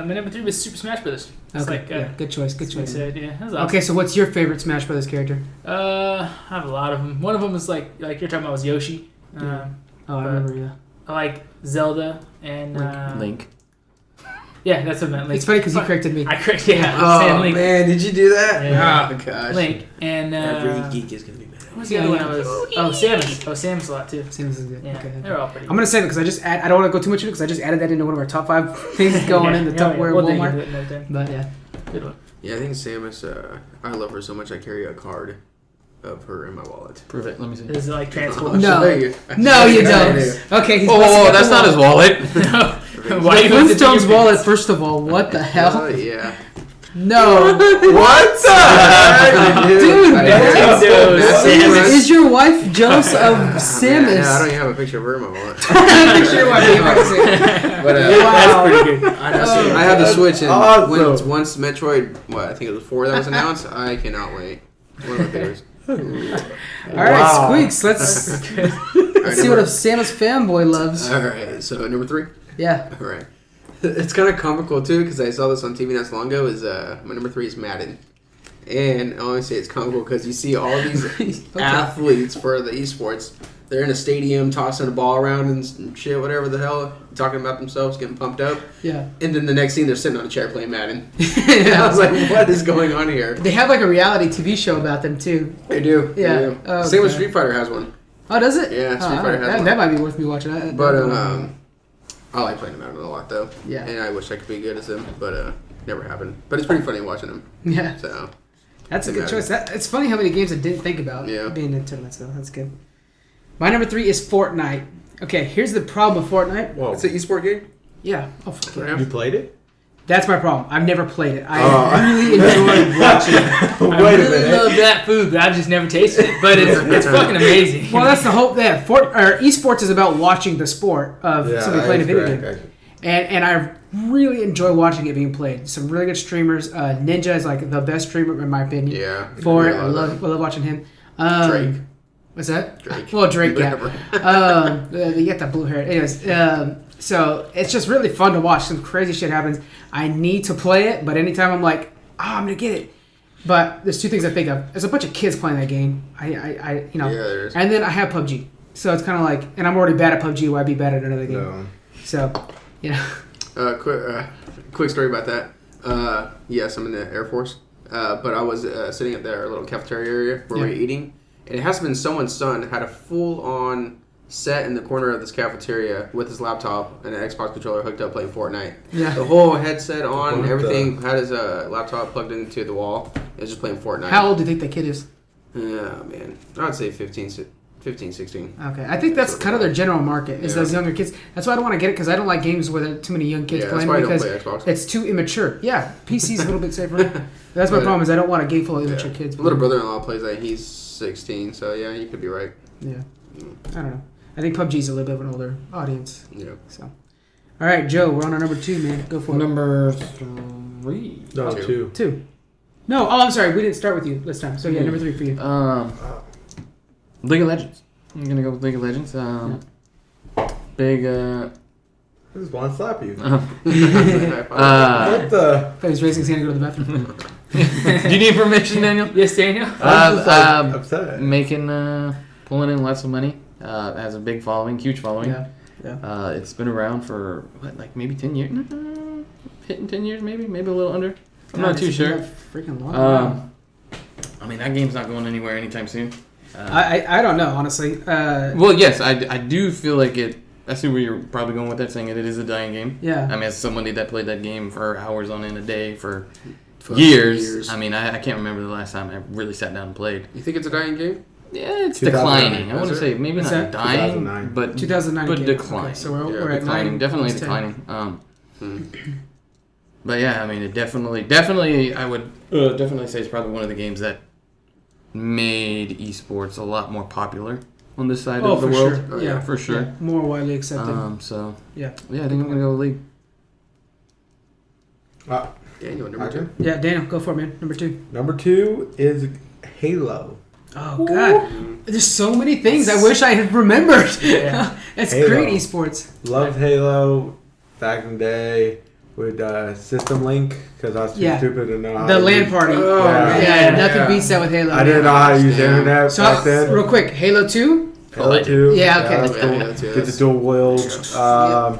[SPEAKER 3] number 3 was Super Smash Bros.
[SPEAKER 1] Okay, good choice.
[SPEAKER 3] Said, yeah, that was awesome.
[SPEAKER 1] Okay, so what's your favorite Smash Brothers character?
[SPEAKER 3] I have a lot of them. One of them was like you're talking about was Yoshi.
[SPEAKER 1] I remember. Yeah.
[SPEAKER 3] I like Zelda and
[SPEAKER 2] Link.
[SPEAKER 3] Yeah, that's what I meant. Link.
[SPEAKER 1] It's funny because you corrected me.
[SPEAKER 3] I corrected. Yeah.
[SPEAKER 5] Oh
[SPEAKER 3] Sam Link.
[SPEAKER 5] man, did you do that?
[SPEAKER 3] Yeah.
[SPEAKER 5] Oh gosh.
[SPEAKER 3] Link and
[SPEAKER 5] every geek is gonna be mad.
[SPEAKER 3] What's the other one? I was Samus. Samus a lot too.
[SPEAKER 1] Samus is good.
[SPEAKER 3] Yeah,
[SPEAKER 1] okay.
[SPEAKER 3] they're all pretty.
[SPEAKER 1] I'm gonna say that because I don't want to go too much into it because I just added that into one of our top 5 things going in the top where
[SPEAKER 3] we'll
[SPEAKER 1] Walmart.
[SPEAKER 3] dig into it another time.
[SPEAKER 1] But yeah.
[SPEAKER 3] Good one.
[SPEAKER 5] Yeah, I think Samus. I love her so much. I carry a card of her in my wallet.
[SPEAKER 2] Prove it. Let me see.
[SPEAKER 3] Is it like transport?
[SPEAKER 1] No.
[SPEAKER 5] No,
[SPEAKER 1] you don't. Okay. He's
[SPEAKER 2] That's not his wallet.
[SPEAKER 3] Why you put it in
[SPEAKER 1] Flintstone's
[SPEAKER 3] your
[SPEAKER 1] wallet,
[SPEAKER 3] pants?
[SPEAKER 1] first of all. What the hell?
[SPEAKER 5] Oh yeah.
[SPEAKER 1] No.
[SPEAKER 5] What the heck?
[SPEAKER 1] Dude,
[SPEAKER 3] Samus.
[SPEAKER 1] is your wife jealous of Samus?
[SPEAKER 5] Yeah, I don't even have a picture of her in my wallet.
[SPEAKER 1] Picture your wife.
[SPEAKER 5] But
[SPEAKER 1] Wow.
[SPEAKER 3] That's pretty good.
[SPEAKER 5] I have the Switch, and
[SPEAKER 4] Awesome.
[SPEAKER 5] once Metroid, I think it was 4 that was announced, I cannot wait. One of my favorites.
[SPEAKER 1] All right, Squeaks. Let's see what a Samus fanboy loves.
[SPEAKER 5] All right, so number 3.
[SPEAKER 1] Yeah.
[SPEAKER 5] All right. It's kind of comical too because I saw this on TV not so long ago. Is my number 3 is Madden, and I always say it's comical because you see all these athletes for the eSports. They're in a stadium tossing a ball around and shit, whatever the hell, talking about themselves, getting pumped up.
[SPEAKER 1] Yeah.
[SPEAKER 5] And then the next scene, they're sitting on a chair playing Madden.
[SPEAKER 1] Yeah.
[SPEAKER 5] I was like, what is going on here?
[SPEAKER 1] They have like a reality TV show about them too.
[SPEAKER 5] They do.
[SPEAKER 1] Yeah.
[SPEAKER 5] They do.
[SPEAKER 1] Oh,
[SPEAKER 5] Same with
[SPEAKER 1] okay.
[SPEAKER 5] Street Fighter has one.
[SPEAKER 1] Oh, does it?
[SPEAKER 5] Yeah, Street Fighter has one.
[SPEAKER 1] That might be worth me watching.
[SPEAKER 5] I like playing Madden a lot though.
[SPEAKER 1] Yeah.
[SPEAKER 5] And I wish I could be good as them, but never happened. But it's pretty funny watching them.
[SPEAKER 1] Yeah.
[SPEAKER 5] So.
[SPEAKER 1] That's a good choice. It's funny how many games I didn't think about being in tournaments, so that's good. My number 3 is Fortnite. Okay, here's the problem with Fortnite.
[SPEAKER 4] Whoa.
[SPEAKER 5] It's an esport game?
[SPEAKER 1] Yeah. Oh, fuck yeah.
[SPEAKER 4] You played it?
[SPEAKER 1] That's my problem. I've never played it. I really enjoyed watching it.
[SPEAKER 3] I really love that food, but I've just never tasted it. But it's fucking amazing.
[SPEAKER 1] Well, that's the whole. Yeah, esports is about watching the sport of somebody playing a video game, and I really enjoy watching it being played. Some really good streamers. Ninja is like the best streamer in my opinion.
[SPEAKER 5] Yeah.
[SPEAKER 1] For it, I love watching him.
[SPEAKER 5] Drake.
[SPEAKER 1] What's that?
[SPEAKER 5] Drake.
[SPEAKER 1] Well, Drake, yeah. You get that blue hair. Anyways, so it's just really fun to watch. Some crazy shit happens. I need to play it, but anytime I'm like, I'm gonna get it. But there's 2 things I think of. There's a bunch of kids playing that game.
[SPEAKER 5] Yeah, there is.
[SPEAKER 1] And then I have PUBG. So it's kind of like, and I'm already bad at PUBG. Why be bad at another game?
[SPEAKER 4] No.
[SPEAKER 1] So,
[SPEAKER 5] Quick story about that. Yes, I'm in the Air Force, but I was sitting at their little cafeteria area where we were eating, and it has been someone's son had a full-on set in the corner of this cafeteria with his laptop and an Xbox controller hooked up playing Fortnite.
[SPEAKER 1] Yeah.
[SPEAKER 5] The whole headset on, everything, had his laptop plugged into the wall. It was just playing Fortnite.
[SPEAKER 1] How old do you think that kid is?
[SPEAKER 5] Yeah, man. I would say 15, 16.
[SPEAKER 1] Okay, I think that's kind of their general market is those younger kids. That's why I don't want to get it because I don't like games where there are too many young kids playing because
[SPEAKER 5] I don't play Xbox.
[SPEAKER 1] it's too immature. Yeah, PC's a little bit safer. That's my problem is I don't want a game full of immature kids.
[SPEAKER 5] My little brother-in-law plays that. He's 16, so yeah, you could be right.
[SPEAKER 1] Yeah, I don't know. I think PUBG's a little bit of an older audience.
[SPEAKER 5] Yeah.
[SPEAKER 1] So, all right, Joe, we're on our number 2, man. Go for it.
[SPEAKER 2] Number 3.
[SPEAKER 4] No, 2.
[SPEAKER 1] 2. No, I'm sorry. We didn't start with you this time. So yeah, number 3 for you.
[SPEAKER 2] League of Legends. I'm gonna go with League of Legends. Big.
[SPEAKER 4] I just want to slap you.
[SPEAKER 5] What
[SPEAKER 4] the?
[SPEAKER 1] He's raising his hand to go to the bathroom.
[SPEAKER 2] Do you need permission, Daniel?
[SPEAKER 3] Yes, Daniel.
[SPEAKER 4] I'm just upset.
[SPEAKER 2] Making, pulling in lots of money. Has a big following, huge following.
[SPEAKER 1] Yeah.
[SPEAKER 2] It's been around for maybe 10 years. Hitting 10 years, maybe a little under. I'm not too sure.
[SPEAKER 1] Freaking long.
[SPEAKER 2] I mean, that game's not going anywhere anytime soon.
[SPEAKER 1] I don't know, honestly.
[SPEAKER 2] Well, yes, I do feel like it. I see where you're probably going with that, saying it is a dying game.
[SPEAKER 1] Yeah.
[SPEAKER 2] I mean, as somebody that played that game for hours on end a day for years. I mean, I can't remember the last time I really sat down and played.
[SPEAKER 5] You think it's a dying game?
[SPEAKER 2] Yeah, it's declining. I want to say maybe
[SPEAKER 1] What's
[SPEAKER 2] not
[SPEAKER 1] that?
[SPEAKER 2] dying,
[SPEAKER 4] 2009.
[SPEAKER 2] but
[SPEAKER 1] 2009
[SPEAKER 2] but
[SPEAKER 1] game.
[SPEAKER 2] declining.
[SPEAKER 1] Okay, so we're at
[SPEAKER 2] declining,
[SPEAKER 1] 9.
[SPEAKER 2] definitely
[SPEAKER 1] almost 10.
[SPEAKER 2] declining. But yeah, I mean, it definitely, I would definitely say it's probably one of the games that made esports a lot more popular on this side of the
[SPEAKER 1] for
[SPEAKER 2] world.
[SPEAKER 1] sure.
[SPEAKER 5] Oh,
[SPEAKER 1] Yeah,
[SPEAKER 2] for sure.
[SPEAKER 1] Yeah, more widely accepted.
[SPEAKER 2] So
[SPEAKER 1] Yeah.
[SPEAKER 2] I think I'm gonna go League.
[SPEAKER 5] Daniel, number 2.
[SPEAKER 1] Yeah, Daniel, go for it, man. Number 2.
[SPEAKER 4] Number 2 is Halo.
[SPEAKER 1] Oh God, there's so many things I wish I had remembered.
[SPEAKER 3] Yeah.
[SPEAKER 1] It's
[SPEAKER 4] Halo.
[SPEAKER 1] great esports.
[SPEAKER 4] Loved Halo back in the day with System Link because I was too
[SPEAKER 1] Yeah.
[SPEAKER 4] stupid to know how
[SPEAKER 1] The
[SPEAKER 4] to
[SPEAKER 1] LAN
[SPEAKER 4] use-
[SPEAKER 1] party.
[SPEAKER 5] Oh,
[SPEAKER 1] yeah, nothing
[SPEAKER 5] yeah.
[SPEAKER 1] beats that with Halo.
[SPEAKER 4] I didn't know how to use the
[SPEAKER 5] Damn.
[SPEAKER 4] internet
[SPEAKER 1] So,
[SPEAKER 4] back then.
[SPEAKER 1] real quick, Halo 2.
[SPEAKER 4] Halo 2.
[SPEAKER 1] Yeah, okay.
[SPEAKER 4] that's cool.
[SPEAKER 5] Yeah, too.
[SPEAKER 4] Get the dual wield.
[SPEAKER 1] That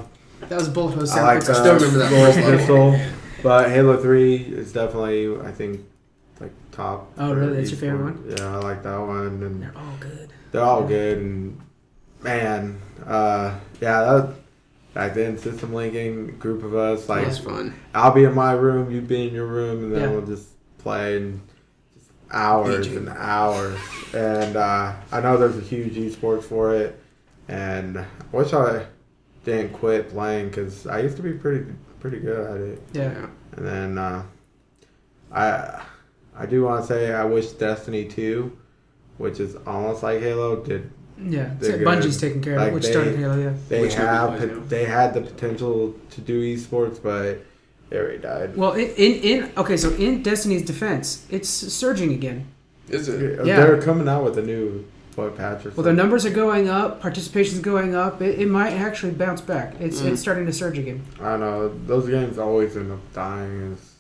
[SPEAKER 1] was bullet hose
[SPEAKER 4] I
[SPEAKER 1] sound
[SPEAKER 4] like
[SPEAKER 1] effects.
[SPEAKER 5] still remember that
[SPEAKER 4] gold
[SPEAKER 5] first level.
[SPEAKER 4] pistol, but Halo 3 is definitely, I think, like top.
[SPEAKER 1] Oh,
[SPEAKER 4] for
[SPEAKER 1] really? That's your favorite
[SPEAKER 4] esports. Yeah, I like that one, and
[SPEAKER 1] They're all good.
[SPEAKER 4] they're all good. And man, that back then, system linking, group of us, like
[SPEAKER 5] That was fun.
[SPEAKER 4] I'll be in my room, you'd be in your room, and then
[SPEAKER 1] Yeah.
[SPEAKER 4] we'll just play and just hours and hours. And I know there's a huge esports for it, and I wish I didn't quit playing because I used to be pretty good at it.
[SPEAKER 1] Yeah.
[SPEAKER 4] And then I do want to say I wish Destiny 2, which is almost like Halo, did.
[SPEAKER 1] Yeah.
[SPEAKER 4] They're
[SPEAKER 1] So
[SPEAKER 4] good.
[SPEAKER 1] Bungie's taking care of
[SPEAKER 4] Like
[SPEAKER 1] it, which
[SPEAKER 4] they-
[SPEAKER 1] started Halo. Yeah.
[SPEAKER 5] Which
[SPEAKER 4] They had the potential to do esports, but it already died.
[SPEAKER 1] Well, so in Destiny's defense, it's surging again.
[SPEAKER 5] Is it?
[SPEAKER 1] Yeah.
[SPEAKER 4] They're coming out with a new patch or
[SPEAKER 1] Well, their
[SPEAKER 4] something.
[SPEAKER 1] numbers are going up, participation's going up. It might actually bounce back. It's starting to surge again.
[SPEAKER 4] I don't know. Those games always end up dying. It's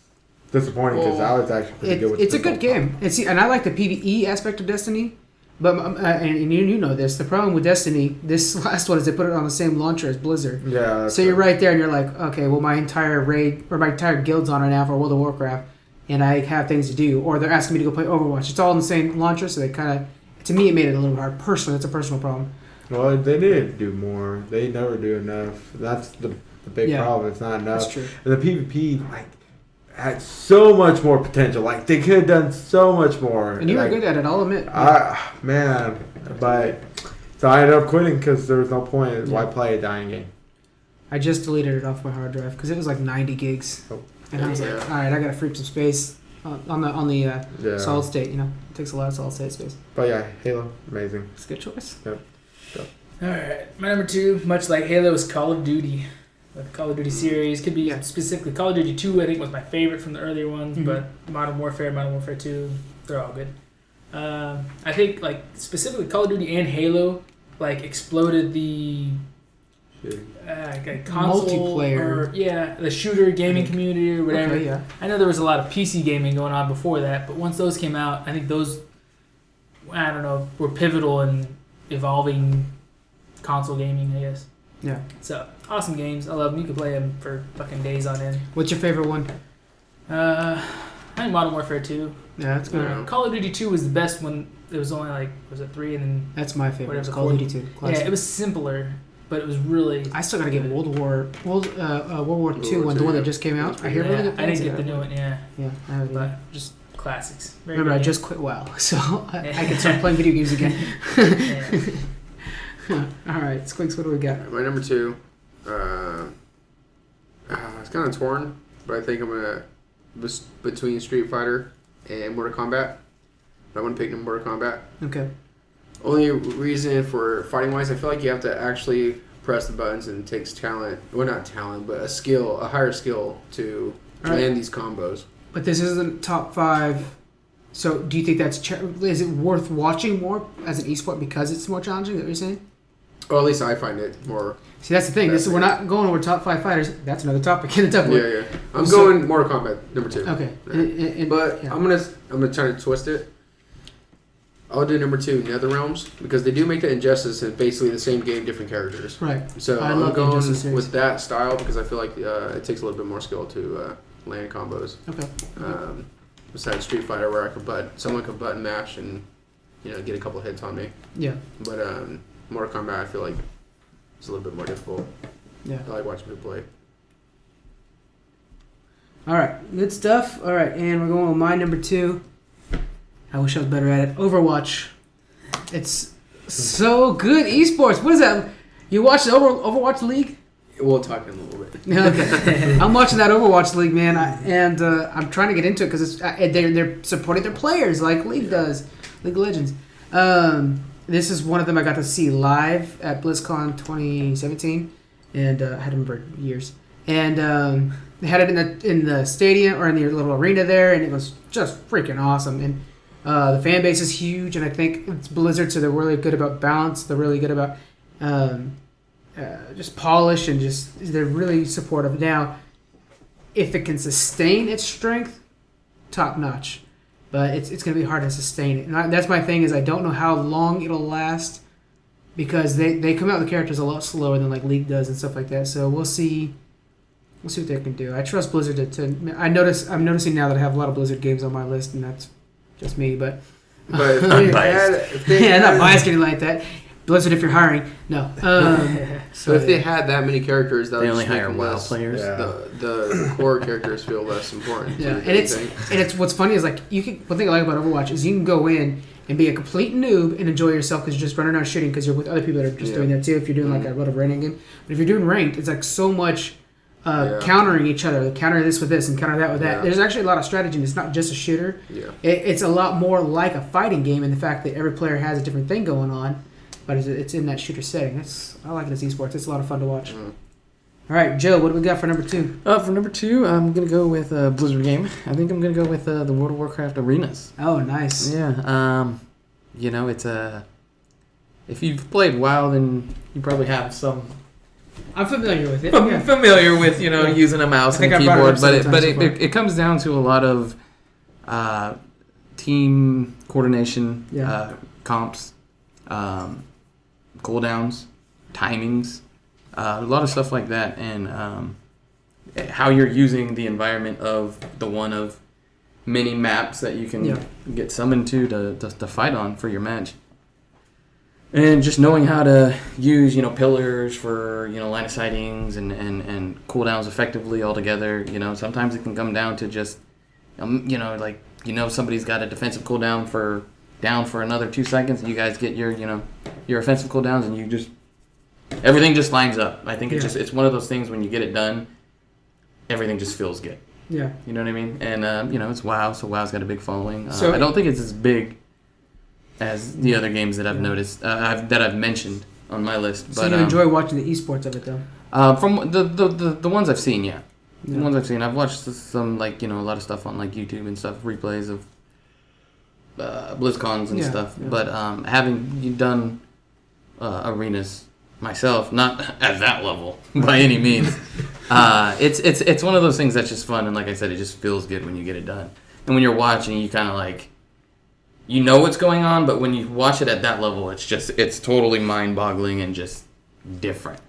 [SPEAKER 4] disappointing because I was actually pretty good with
[SPEAKER 1] It's a
[SPEAKER 4] pistol.
[SPEAKER 1] good game. And I like the PvE aspect of Destiny. But and you know this. The problem with Destiny, this last one, is they put it on the same launcher as Blizzard.
[SPEAKER 4] Yeah.
[SPEAKER 1] So you're right there, and you're like, okay, well, my entire raid or my entire guild's on right now for World of Warcraft, and I have things to do, or they're asking me to go play Overwatch. It's all in the same launcher, so they kind of, to me, it made it a little hard. Personally, that's a personal problem.
[SPEAKER 4] Well, they need to do more. They never do enough. That's the big problem. It's not enough.
[SPEAKER 1] That's true.
[SPEAKER 4] And the PvP had so much more potential. Like they could have done so much more.
[SPEAKER 1] And you were
[SPEAKER 4] like,
[SPEAKER 1] good at it, I'll admit.
[SPEAKER 4] Man, but so I ended up quitting because there was no point. Why play a dying game?
[SPEAKER 1] I just deleted it off my hard drive because it was like 90 gigs,
[SPEAKER 4] Oh.
[SPEAKER 1] and I was like, all right, I gotta free up some space on the
[SPEAKER 4] Yeah.
[SPEAKER 1] solid state. You know, it takes a lot of solid state space.
[SPEAKER 4] But yeah, Halo, amazing.
[SPEAKER 1] It's a good choice.
[SPEAKER 3] Alright, my number 2, much like Halo, is Call of Duty. The Call of Duty series could be specifically Call of Duty 2. I think was my favorite from the earlier ones,
[SPEAKER 1] Mhm.
[SPEAKER 3] but Modern Warfare 2, they're all good. I think like specifically Call of Duty and Halo like exploded the console
[SPEAKER 1] Multiplayer.
[SPEAKER 3] or the shooter gaming community or whatever.
[SPEAKER 1] Okay, yeah.
[SPEAKER 3] I know there was a lot of PC gaming going on before that, but once those came out, I think those were pivotal in evolving console gaming, I guess.
[SPEAKER 1] Yeah.
[SPEAKER 3] So, awesome games. I love them. You can play them for fucking days on end.
[SPEAKER 1] What's your favorite one?
[SPEAKER 3] I think Modern Warfare 2.
[SPEAKER 1] Yeah, that's good.
[SPEAKER 3] Call of Duty 2 was the best one. It was only was it 3 and then...
[SPEAKER 1] That's my favorite.
[SPEAKER 3] Whatever,
[SPEAKER 1] It's Call of Duty 2. Classic.
[SPEAKER 3] Yeah, it was simpler, but it was really...
[SPEAKER 1] I still gotta get World War II one, the one that just came out. I hear really good
[SPEAKER 3] I
[SPEAKER 1] things
[SPEAKER 3] didn't get the
[SPEAKER 1] about
[SPEAKER 3] new one, yeah.
[SPEAKER 1] Yeah, I haven't
[SPEAKER 3] But
[SPEAKER 1] either.
[SPEAKER 3] just classics. Very
[SPEAKER 1] Remember, I
[SPEAKER 3] good
[SPEAKER 1] just quit WoW, so I can start playing video games again.
[SPEAKER 3] game.
[SPEAKER 1] All right, Squinks, what do we got?
[SPEAKER 5] My number 2, it's kind of torn, but I think I'm gonna between Street Fighter and Mortal Kombat. But I'm gonna pick Mortal Kombat.
[SPEAKER 1] Okay.
[SPEAKER 5] Only reason for fighting wise, I feel like you have to actually press the buttons, and it takes talent. Well, not talent, but a higher skill to
[SPEAKER 1] Right.
[SPEAKER 5] land these combos.
[SPEAKER 1] But this isn't top 5. So, do you think is it worth watching more as an esport because it's more challenging? Is that what you're saying?
[SPEAKER 5] Or at least I find it more.
[SPEAKER 1] See, that's the thing. We're not going over top 5 fighters. That's another topic in the tough one.
[SPEAKER 5] Yeah. I'm
[SPEAKER 1] So-
[SPEAKER 5] going Mortal Kombat number 2.
[SPEAKER 1] Okay.
[SPEAKER 5] Yeah. But
[SPEAKER 1] yeah.
[SPEAKER 5] I'm gonna try to twist it. I'll do number 2, NetherRealms, because they do make the Injustice in basically the same game, different characters.
[SPEAKER 1] Right.
[SPEAKER 5] So
[SPEAKER 1] I
[SPEAKER 5] I'm
[SPEAKER 1] love the
[SPEAKER 5] going
[SPEAKER 1] Injustice series.
[SPEAKER 5] with that style because I feel like it takes a little bit more skill to land combos.
[SPEAKER 1] Okay.
[SPEAKER 5] Besides Street Fighter, where someone could button mash and get a couple hits on me.
[SPEAKER 1] Yeah.
[SPEAKER 5] But Mortal Kombat, I feel like it's a little bit more difficult.
[SPEAKER 1] Yeah.
[SPEAKER 5] I like watching people play.
[SPEAKER 1] All right, good stuff. All right, and we're going with my number 2. I wish I was better at it. Overwatch. It's so good. Esports. What is that? You watch the Overwatch League?
[SPEAKER 5] We'll talk in a little bit.
[SPEAKER 1] Okay. I'm watching that Overwatch League, man, and I'm trying to get into it because they're supporting their players like League does, League of Legends. This is one of them I got to see live at BlizzCon 2017, and I had them for years. And they had it in the stadium or in the little arena there, and it was just freaking awesome. And the fan base is huge, and I think it's Blizzard, so they're really good about balance. They're really good about just polish, and they're really supportive. Now, if it can sustain its strength, top notch. But it's going to be hard to sustain it. And that's my thing is I don't know how long it'll last because they come out with characters a lot slower than like League does and stuff like that. So we'll see. We'll see what they can do. I trust Blizzard to I'm noticing now that I have a lot of Blizzard games on my list, and that's just me. But
[SPEAKER 5] But
[SPEAKER 1] not biased getting like that. Blizzard, if you're hiring, no.
[SPEAKER 5] So if they had that many characters, that
[SPEAKER 2] They
[SPEAKER 5] would
[SPEAKER 2] only
[SPEAKER 5] just make
[SPEAKER 2] hire
[SPEAKER 5] them
[SPEAKER 2] WoW
[SPEAKER 5] less.
[SPEAKER 2] players.
[SPEAKER 4] Yeah.
[SPEAKER 5] The core characters feel less important.
[SPEAKER 1] Yeah,
[SPEAKER 5] too,
[SPEAKER 1] and it's what's funny is like one thing I like about Overwatch is you can go in and be a complete noob and enjoy yourself because you're just running around shooting because you're with other people that are just doing that too. If you're doing like a whatever ranked game, but if you're doing ranked, it's like so much countering each other, counter this with this and counter that with that.
[SPEAKER 5] Yeah.
[SPEAKER 1] There's actually a lot of strategy, and it's not just a shooter.
[SPEAKER 5] Yeah.
[SPEAKER 1] It's a lot more like a fighting game in the fact that every player has a different thing going on, but it's in that shooter setting. I like it as esports. It's a lot of fun to watch. All right, Joe, what do we got for number 2?
[SPEAKER 2] For number 2, I'm gonna go with a Blizzard game. I think I'm gonna go with the World of Warcraft Arenas.
[SPEAKER 1] Oh, nice.
[SPEAKER 2] Yeah. It's if you've played WoW, then you probably have some.
[SPEAKER 1] I'm familiar with it.
[SPEAKER 2] Familiar with using a mouse and a keyboard, but it comes down to a lot of team coordination, comps, cooldowns, timings, a lot of stuff like that, and how you're using the environment of the one of many maps that you can get summoned to fight on for your match. And just knowing how to use, pillars for, line of sightings and cooldowns effectively all together. Sometimes it can come down to just, somebody's got a defensive cooldown down for another 2 seconds, and you guys get your offensive cooldowns, and everything just lines up. I think it's one of those things when you get it done, everything just feels good.
[SPEAKER 1] Yeah.
[SPEAKER 2] You know what I mean? And, it's WoW, so WoW's got a big following.
[SPEAKER 1] So
[SPEAKER 2] I don't think it's as big as the other games that I've noticed, that I've mentioned on my list.
[SPEAKER 1] So
[SPEAKER 2] but,
[SPEAKER 1] you enjoy watching the esports of it, though?
[SPEAKER 2] From the ones I've seen, yeah. The ones I've seen. I've watched some, a lot of stuff on, YouTube and stuff, replays of BlizzCons and stuff. Yeah. But having done arenas myself, not at that level by any means, it's one of those things that's just fun. And like I said, it just feels good when you get it done. And when you're watching, you kind of you know what's going on, but when you watch it at that level, it's totally mind-boggling and just different.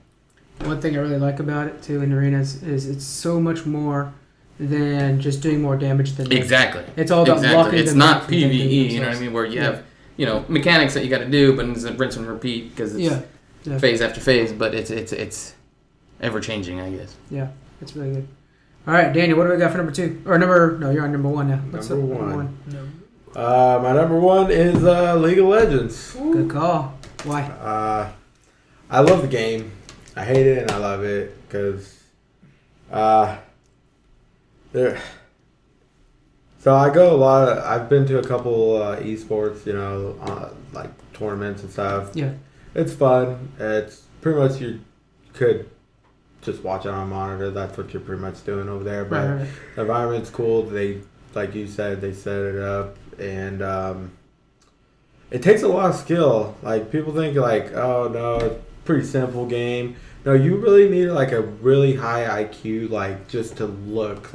[SPEAKER 1] One thing I really like about it, too, in arenas is it's so much more than just doing more damage than
[SPEAKER 2] Exactly.
[SPEAKER 1] It's all about blocking.
[SPEAKER 2] It's not PvE, you know what I mean, where you have, mechanics that you got to do, but it's a rinse and repeat because it's phase after phase, but it's ever-changing, I guess.
[SPEAKER 1] Yeah, it's really good. All right, Daniel, what do we got for number 2? Or you're on number 1 now. What's
[SPEAKER 4] Number
[SPEAKER 1] up?
[SPEAKER 4] one.
[SPEAKER 1] No.
[SPEAKER 4] My number 1 is League of Legends.
[SPEAKER 1] Good call. Why?
[SPEAKER 4] I love the game. I hate it and I love it because so I go a lot. I've been to a couple eSports, like tournaments and stuff.
[SPEAKER 1] Yeah.
[SPEAKER 4] It's fun. It's pretty much you could just watch it on a monitor. That's what you're pretty much doing over there. But
[SPEAKER 1] Right.
[SPEAKER 4] the environment's cool. They, like you said, they set it up, and it takes a lot of skill. Like people think oh no, it's a pretty simple game. No, you really need a really high IQ, just to look,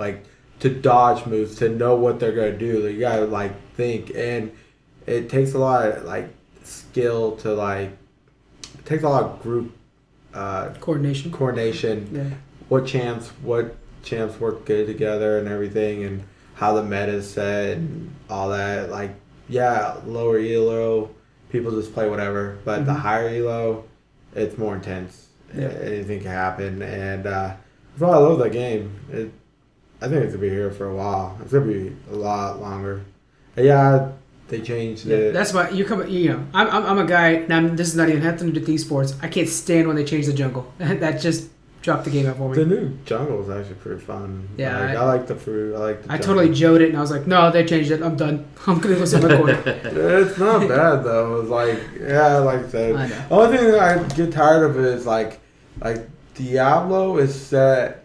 [SPEAKER 4] to dodge moves, to know what they're gonna do. You gotta think, and it takes a lot of skill to It takes a lot of group
[SPEAKER 1] Coordination.
[SPEAKER 4] Yeah. What champs work good together and everything, and how the meta is set and all that. Lower elo, people just play whatever, but the higher elo, it's more intense. Yeah. Anything can happen, and that's why I love that game. I think it's gonna be here for a while. It's gonna be a lot longer. And yeah, they changed it.
[SPEAKER 1] That's why you come. You know, I'm a guy. Now this is not even having to do with esports. I can't stand when they change the jungle. That just dropped the game out for me.
[SPEAKER 4] The new jungle is actually pretty fun.
[SPEAKER 1] Yeah,
[SPEAKER 4] like, I like the fruit. I like. The
[SPEAKER 1] I
[SPEAKER 4] jungle.
[SPEAKER 1] totally joed it, and I was like, no, they changed it. I'm done. I'm gonna go sit in my corner.
[SPEAKER 4] It's not bad though. It's like like I said.
[SPEAKER 1] I know.
[SPEAKER 4] The only thing that I get tired of is like Diablo is set.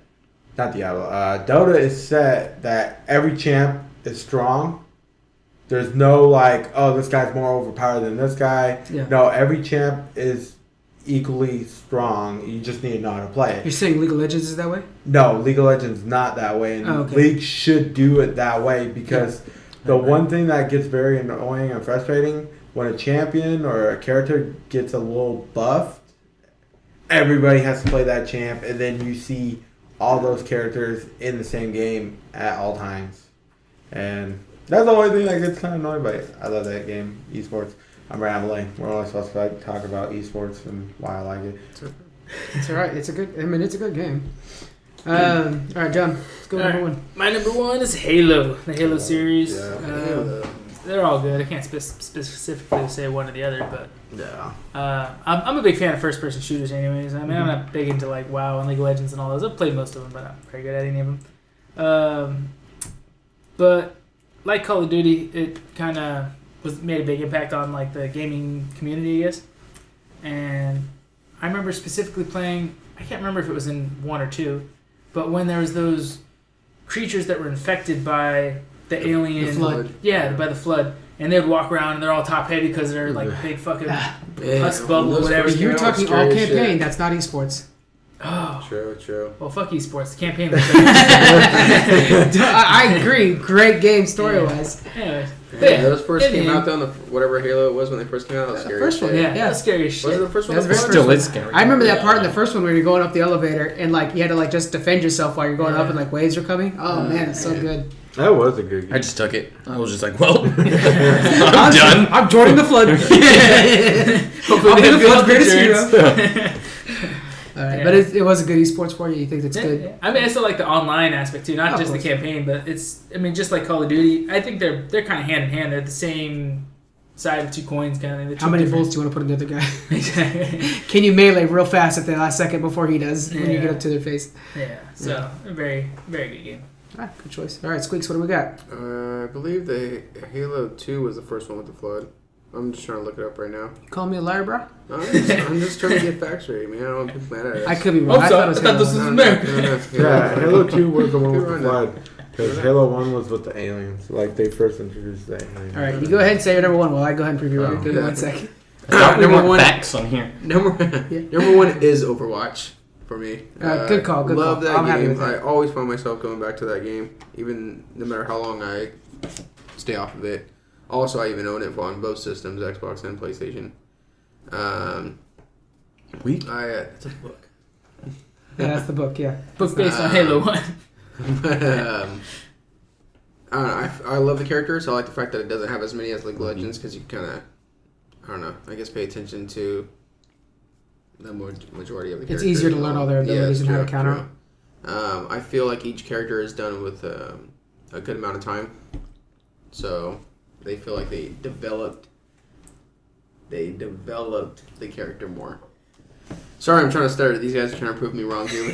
[SPEAKER 4] Not Diablo. Dota is set that every champ is strong. There's no like, oh, this guy's more overpowered than this guy.
[SPEAKER 1] Yeah.
[SPEAKER 4] No, every champ is equally strong. You just need to know how to play it.
[SPEAKER 1] You're saying League of Legends is that way?
[SPEAKER 4] No, League of Legends not that way, and League should do it that way because the one thing that gets very annoying and frustrating when a champion or a character gets a little buffed, everybody has to play that champ, and then you see all those characters in the same game at all times. And that's the only thing that gets kind of annoying, but I love that game, eSports. I'm rambling. We're only supposed to talk about eSports and why I like it.
[SPEAKER 1] It's all right. It's a good game. All right, John. Let's go number one.
[SPEAKER 3] My number one is Halo, the Halo series.
[SPEAKER 4] Yeah.
[SPEAKER 5] Halo.
[SPEAKER 3] They're all good. I can't specifically say one or the other, but
[SPEAKER 4] Yeah.
[SPEAKER 3] I'm a big fan of first-person shooters anyways. I mean, I'm not big into like WoW and League of Legends and all those. I've played most of them, but I'm not very good at any of them. But like Call of Duty, it kind of made a big impact on like the gaming community, I guess. And I remember specifically playing, I can't remember if it was in 1 or 2, but when there was those creatures that were infected by the alien...
[SPEAKER 1] The flood.
[SPEAKER 3] Yeah, by the flood. And they would walk around and they're all top heavy because they're like big fucking pus bubble or whatever.
[SPEAKER 1] You're talking all campaign. That's not esports.
[SPEAKER 3] Oh.
[SPEAKER 5] True.
[SPEAKER 3] Well, fuck esports. The campaign.
[SPEAKER 1] I agree. Great game story-wise.
[SPEAKER 3] Anyways.
[SPEAKER 5] Yeah, those first came out though, whatever Halo it was when they first came out. That was scary.
[SPEAKER 1] First one,
[SPEAKER 5] shit.
[SPEAKER 3] Yeah, that's scary as shit.
[SPEAKER 5] Was it the first one?
[SPEAKER 1] That was very
[SPEAKER 2] Still
[SPEAKER 1] first
[SPEAKER 2] is scary.
[SPEAKER 1] I remember that part in the first one where you're going up the elevator and like you had to like just defend yourself while you're going up and like waves are coming. Oh man, it's so good.
[SPEAKER 4] That was a good game.
[SPEAKER 2] I just took it. I was just like, well, I'm done.
[SPEAKER 1] I'm joining the flood. Hopefully I'll be the flood's greatest hero. All right, but it was a good esports for you. You think that's good?
[SPEAKER 3] I mean, I still like the online aspect too, not just the campaign, but it's. I mean, just like Call of Duty, I think they're kind of hand in hand. They're the same side of two coins, kind of.
[SPEAKER 1] How many bullets do you want to put in the other guy? Can you melee real fast at the last second before he does when you get up to their face?
[SPEAKER 3] Yeah. So a very, very good game.
[SPEAKER 1] All right, good choice. All right, Squeaks, what do we got?
[SPEAKER 5] I believe the Halo 2 was the first one with the flood. I'm just trying to look it up right now.
[SPEAKER 1] You call me a liar, bro?
[SPEAKER 5] I'm just trying to get facts right, man. I don't want people mad at us.
[SPEAKER 1] I could be wrong. I thought this was
[SPEAKER 5] No.
[SPEAKER 4] Yeah, Halo 2 was the one with the flood. Because Halo 1 was with the aliens. Like, they first introduced the aliens.
[SPEAKER 1] All right, you go ahead and say your number one while I go ahead and preview it. Give me 1 second.
[SPEAKER 5] Number one
[SPEAKER 2] facts on here.
[SPEAKER 5] Number one is Overwatch for me.
[SPEAKER 1] Good call. Good
[SPEAKER 5] love
[SPEAKER 1] call.
[SPEAKER 5] that
[SPEAKER 1] I'm happy
[SPEAKER 5] game.
[SPEAKER 1] with that.
[SPEAKER 5] I always find myself going back to that game, even no matter how long I stay off of it. Also, I even own it on both systems, Xbox and PlayStation. It's a book.
[SPEAKER 1] Yeah, that's the book. Yeah,
[SPEAKER 3] Book based on Halo 1.
[SPEAKER 5] But I don't know. I love the characters. I like the fact that it doesn't have as many as League of Legends because you kind of, I don't know, I guess pay attention to the majority of the characters.
[SPEAKER 1] It's easier to learn all their abilities and how to counter
[SPEAKER 5] them. I feel like each character is done with a good amount of time. So they feel like they developed the character more. Sorry, I'm trying to stutter. These guys are trying to prove me wrong here.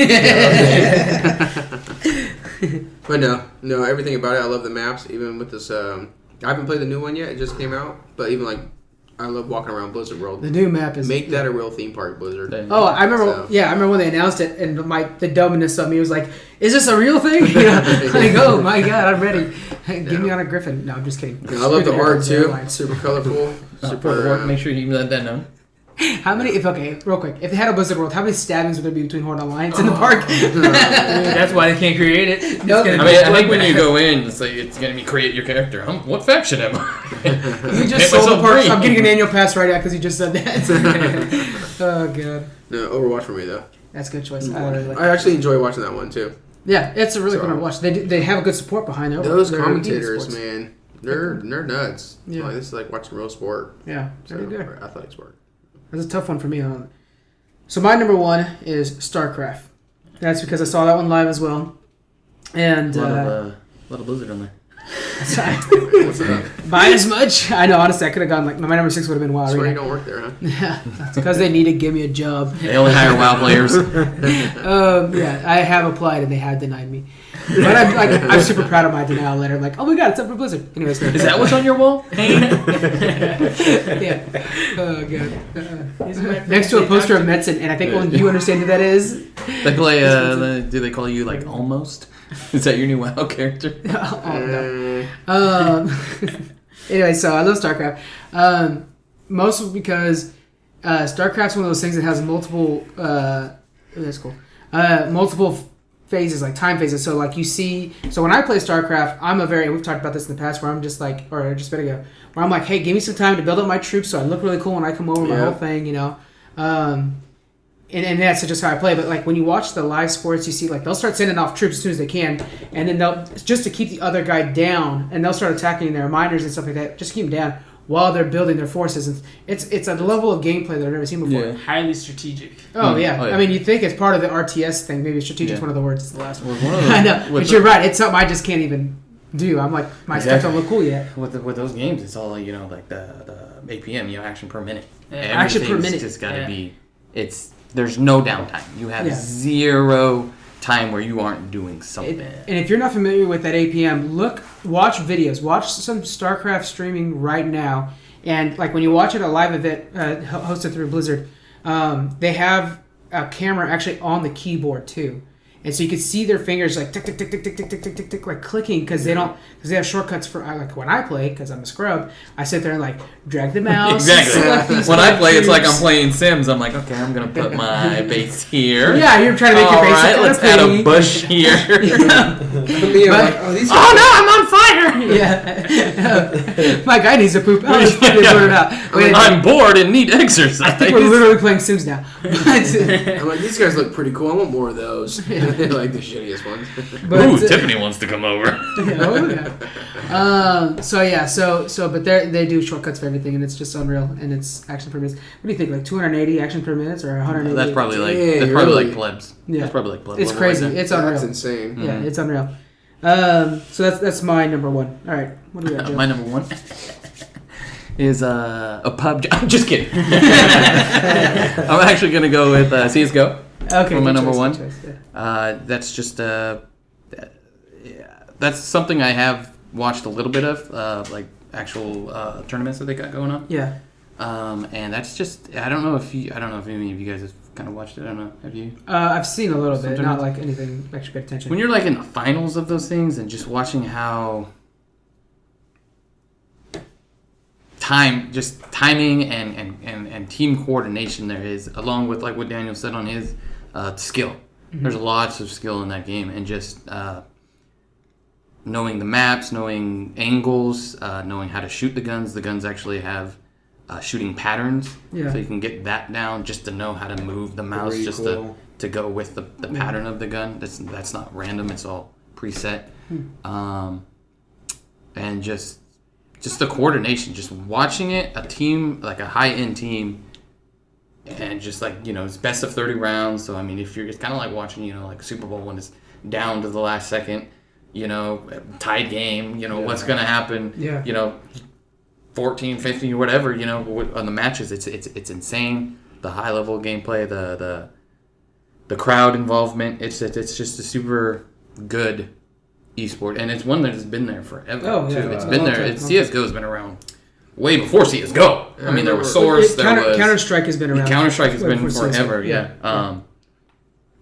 [SPEAKER 5] But no, everything about it. I love the maps. Even with this, I haven't played the new one yet. It just came out. But even like, I love walking around Blizzard World.
[SPEAKER 1] The new map is
[SPEAKER 5] Make that a real theme park, Blizzard.
[SPEAKER 1] Oh, I remember. So. Yeah, I remember when they announced it, and the dumbness of me was like, "Is this a real thing?" You know? Like, oh my god, I'm ready. Give me on a griffin. No, I'm just kidding.
[SPEAKER 5] I love the art too. Super colorful.
[SPEAKER 2] Super. Make sure you let that know.
[SPEAKER 1] How many? Real quick, if they had a Blizzard World, how many stabbings would there be between Horde and Alliance in the park?
[SPEAKER 3] That's why they can't create it.
[SPEAKER 1] No,
[SPEAKER 2] I think when you go in, it's like it's gonna be create your character. What faction am I?
[SPEAKER 1] You just sold the park. I'm getting an annual pass right now because you just said that. Oh god.
[SPEAKER 5] No, Overwatch for me though.
[SPEAKER 1] That's a good choice.
[SPEAKER 5] I actually enjoy watching that one too.
[SPEAKER 1] Yeah, it's a really good one to watch. They have a good support behind it.
[SPEAKER 5] Those commentators, man, they're nuts. Yeah, like, this is like watching real sport.
[SPEAKER 1] Yeah,
[SPEAKER 5] or athletic sport.
[SPEAKER 1] That's a tough one for me. So my number one is StarCraft. That's because I saw that one live as well. And
[SPEAKER 2] a lot of Blizzard on there.
[SPEAKER 5] What's up?
[SPEAKER 1] by as much. I know, honestly, I could have gone, like, my number 6 would have been WoW
[SPEAKER 5] Swear you
[SPEAKER 1] Arena.
[SPEAKER 5] don't work there, huh?
[SPEAKER 1] Yeah, that's because they need to give me a job.
[SPEAKER 2] They only hire WoW players.
[SPEAKER 1] Yeah, I have applied and they have denied me. But I'm super proud of my denial letter. I'm like, oh my god, it's up for Blizzard. Anyways,
[SPEAKER 2] Is that what's on your wall?
[SPEAKER 1] yeah. Oh god. Next to a poster of Metzen, and I think you understand who that is.
[SPEAKER 2] They play. Do they call you like almost? Is that your new WoW character?
[SPEAKER 1] Oh no. Anyway, so I love StarCraft. Mostly because StarCraft's one of those things that has multiple. That's cool. Multiple phases, like time phases. So like you see, so when I play StarCraft, we've talked about this in the past, where I'm just like, or just a bit ago, where I'm like, hey, give me some time to build up my troops so I look really cool when I come over, my whole thing, you know. And that's just how I play. But like when you watch the live sports, you see like they'll start sending off troops as soon as they can, and then they'll just to keep the other guy down, and they'll start attacking their miners and stuff like that, just keep them down while they're building their forces. And it's a level of gameplay that I've never seen before.
[SPEAKER 2] Yeah.
[SPEAKER 3] Highly strategic.
[SPEAKER 1] Oh yeah.
[SPEAKER 2] Oh, yeah.
[SPEAKER 1] I mean, you'd think it's part of the RTS thing. Maybe strategic is one of the words. It's the last one.
[SPEAKER 2] Well,
[SPEAKER 1] I know, but you're right. It's something I just can't even do. I'm like, my stuff don't look cool yet.
[SPEAKER 2] With those games, it's all like the APM, action per minute.
[SPEAKER 3] Yeah.
[SPEAKER 1] Action per minute.
[SPEAKER 2] Just got to be. There's no downtime. You have zero time where you aren't doing something.
[SPEAKER 1] And if you're not familiar with that APM, watch videos. Watch some StarCraft streaming right now. And like when you watch it, a live event hosted through Blizzard, they have a camera actually on the keyboard too. And so you can see their fingers like tick tick tick tick tick tick tick tick tick tick, like clicking because they have shortcuts for like when I play because I'm a scrub. I sit there and like drag the mouse.
[SPEAKER 2] Exactly. When I play, it's like I'm playing Sims. I'm like, okay, I'm gonna put my base here.
[SPEAKER 1] Yeah, you're trying to make your base.
[SPEAKER 2] All right, let's add a bush here.
[SPEAKER 1] Oh no, I'm on fire! Yeah, my guy needs to poop. Oh, it's funny to sort it out.
[SPEAKER 2] I'm bored and need exercise.
[SPEAKER 1] I think we're literally playing Sims now.
[SPEAKER 5] I'm like, these guys look pretty cool. I want more of those. They're like the shittiest ones.
[SPEAKER 2] Ooh, Tiffany wants to come over.
[SPEAKER 1] Oh yeah. But they do shortcuts for everything, and it's just unreal. And it's action per minute. What do you think? Like 280 action per minute or 180?
[SPEAKER 2] That's probably like plebs.
[SPEAKER 1] Yeah,
[SPEAKER 2] that's probably like plebs.
[SPEAKER 1] It's crazy.
[SPEAKER 2] Like
[SPEAKER 1] it's unreal.
[SPEAKER 5] That's insane.
[SPEAKER 1] Yeah, it's unreal. So that's my number one. All right, what do you got, Joe?
[SPEAKER 2] My number one is a PUBG. I'm just kidding. I'm actually gonna go with CS:GO.
[SPEAKER 1] Okay,
[SPEAKER 2] for my number
[SPEAKER 1] choice,
[SPEAKER 2] one.
[SPEAKER 1] Choice, yeah.
[SPEAKER 2] That's just that's something I have watched a little bit of, like actual tournaments that they got going on.
[SPEAKER 1] Yeah.
[SPEAKER 2] And that's just I don't know if any of you guys have kind of watched it. I don't know. Have you?
[SPEAKER 1] I've seen a little bit,
[SPEAKER 2] Sometimes.
[SPEAKER 1] not like anything extra paid attention.
[SPEAKER 2] When you're like in the finals of those things and just watching how timing and team coordination there is, along with like what Daniel said on his skill. Mm-hmm. There's lots of skill in that game, and just knowing the maps, knowing angles, knowing how to shoot the guns. The guns actually have shooting patterns, so you can get that down just to know how to move the mouse,
[SPEAKER 4] Very
[SPEAKER 2] just
[SPEAKER 4] cool.
[SPEAKER 2] to go with the pattern of the gun. That's not random. It's all preset. And just the coordination, just watching it, a team, like a high-end team, and just like, it's best of 30 rounds. So, I mean, it's kind of like watching, like Super Bowl when it's down to the last second, tied game, what's going to happen, 14, 15, or whatever, on the matches. It's insane. The high level of gameplay, the crowd involvement, it's just a super good esport, and it's one that has been there forever.
[SPEAKER 1] Oh, yeah.
[SPEAKER 2] Too. It's been there. CS:GO's been around way before CS:GO. I mean, there was Source.
[SPEAKER 1] Counter-Strike has been around.
[SPEAKER 2] Counter-Strike has been forever.
[SPEAKER 1] Yeah.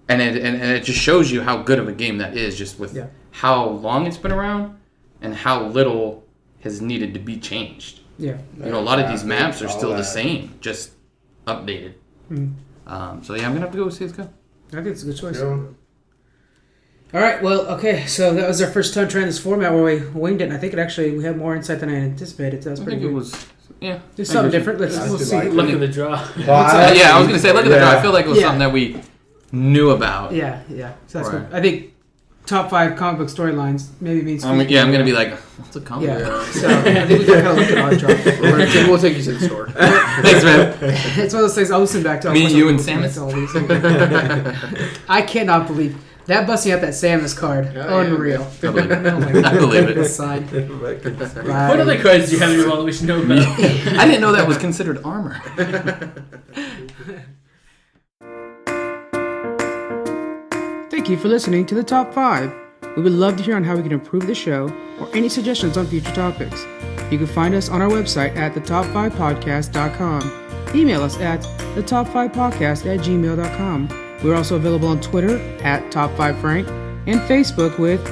[SPEAKER 2] And it just shows you how good of a game that is, just with how long it's been around and how little has needed to be changed.
[SPEAKER 1] Yeah.
[SPEAKER 2] A lot of these maps are still the same, just updated. So yeah, I'm gonna have to go with CS:GO.
[SPEAKER 1] I think it's a good choice.
[SPEAKER 4] Yeah.
[SPEAKER 1] All right, well, okay, so that was our first time trying this format where we winged it, and I think we had more insight than I anticipated. So that was pretty good.
[SPEAKER 2] It was,
[SPEAKER 1] do something different. We'll see.
[SPEAKER 3] Look at the draw.
[SPEAKER 2] I was gonna say, look at the draw. I feel like it was something that we knew about.
[SPEAKER 1] Yeah. So that's good. I think top 5 comic book storylines maybe means.
[SPEAKER 2] I'm gonna be like, what's a comic book?
[SPEAKER 1] Yeah. So I think we can kind of look at our draw.
[SPEAKER 5] We'll take you to the store.
[SPEAKER 2] Thanks, man.
[SPEAKER 1] It's one of those things I'll listen back to.
[SPEAKER 2] Me, you, and Samus.
[SPEAKER 1] I cannot believe. That busting up that Samus card,
[SPEAKER 5] Oh, yeah,
[SPEAKER 1] unreal.
[SPEAKER 2] I believe it.
[SPEAKER 1] Oh my God.
[SPEAKER 2] I believe it.
[SPEAKER 1] The sign.
[SPEAKER 3] What other cards do you have in your wallet we should know about?
[SPEAKER 2] I didn't know that was considered armor.
[SPEAKER 1] Thank you for listening to the Top 5. We would love to hear on how we can improve the show or any suggestions on future topics. You can find us on our website at thetop5podcast.com. Email us at thetop5podcast@gmail.com. We're also available on Twitter at Top5Frank and Facebook with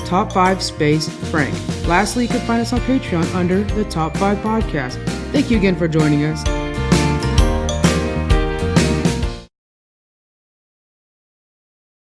[SPEAKER 1] Top5 Space Frank. Lastly, you can find us on Patreon under the Top 5 Podcast. Thank you again for joining us.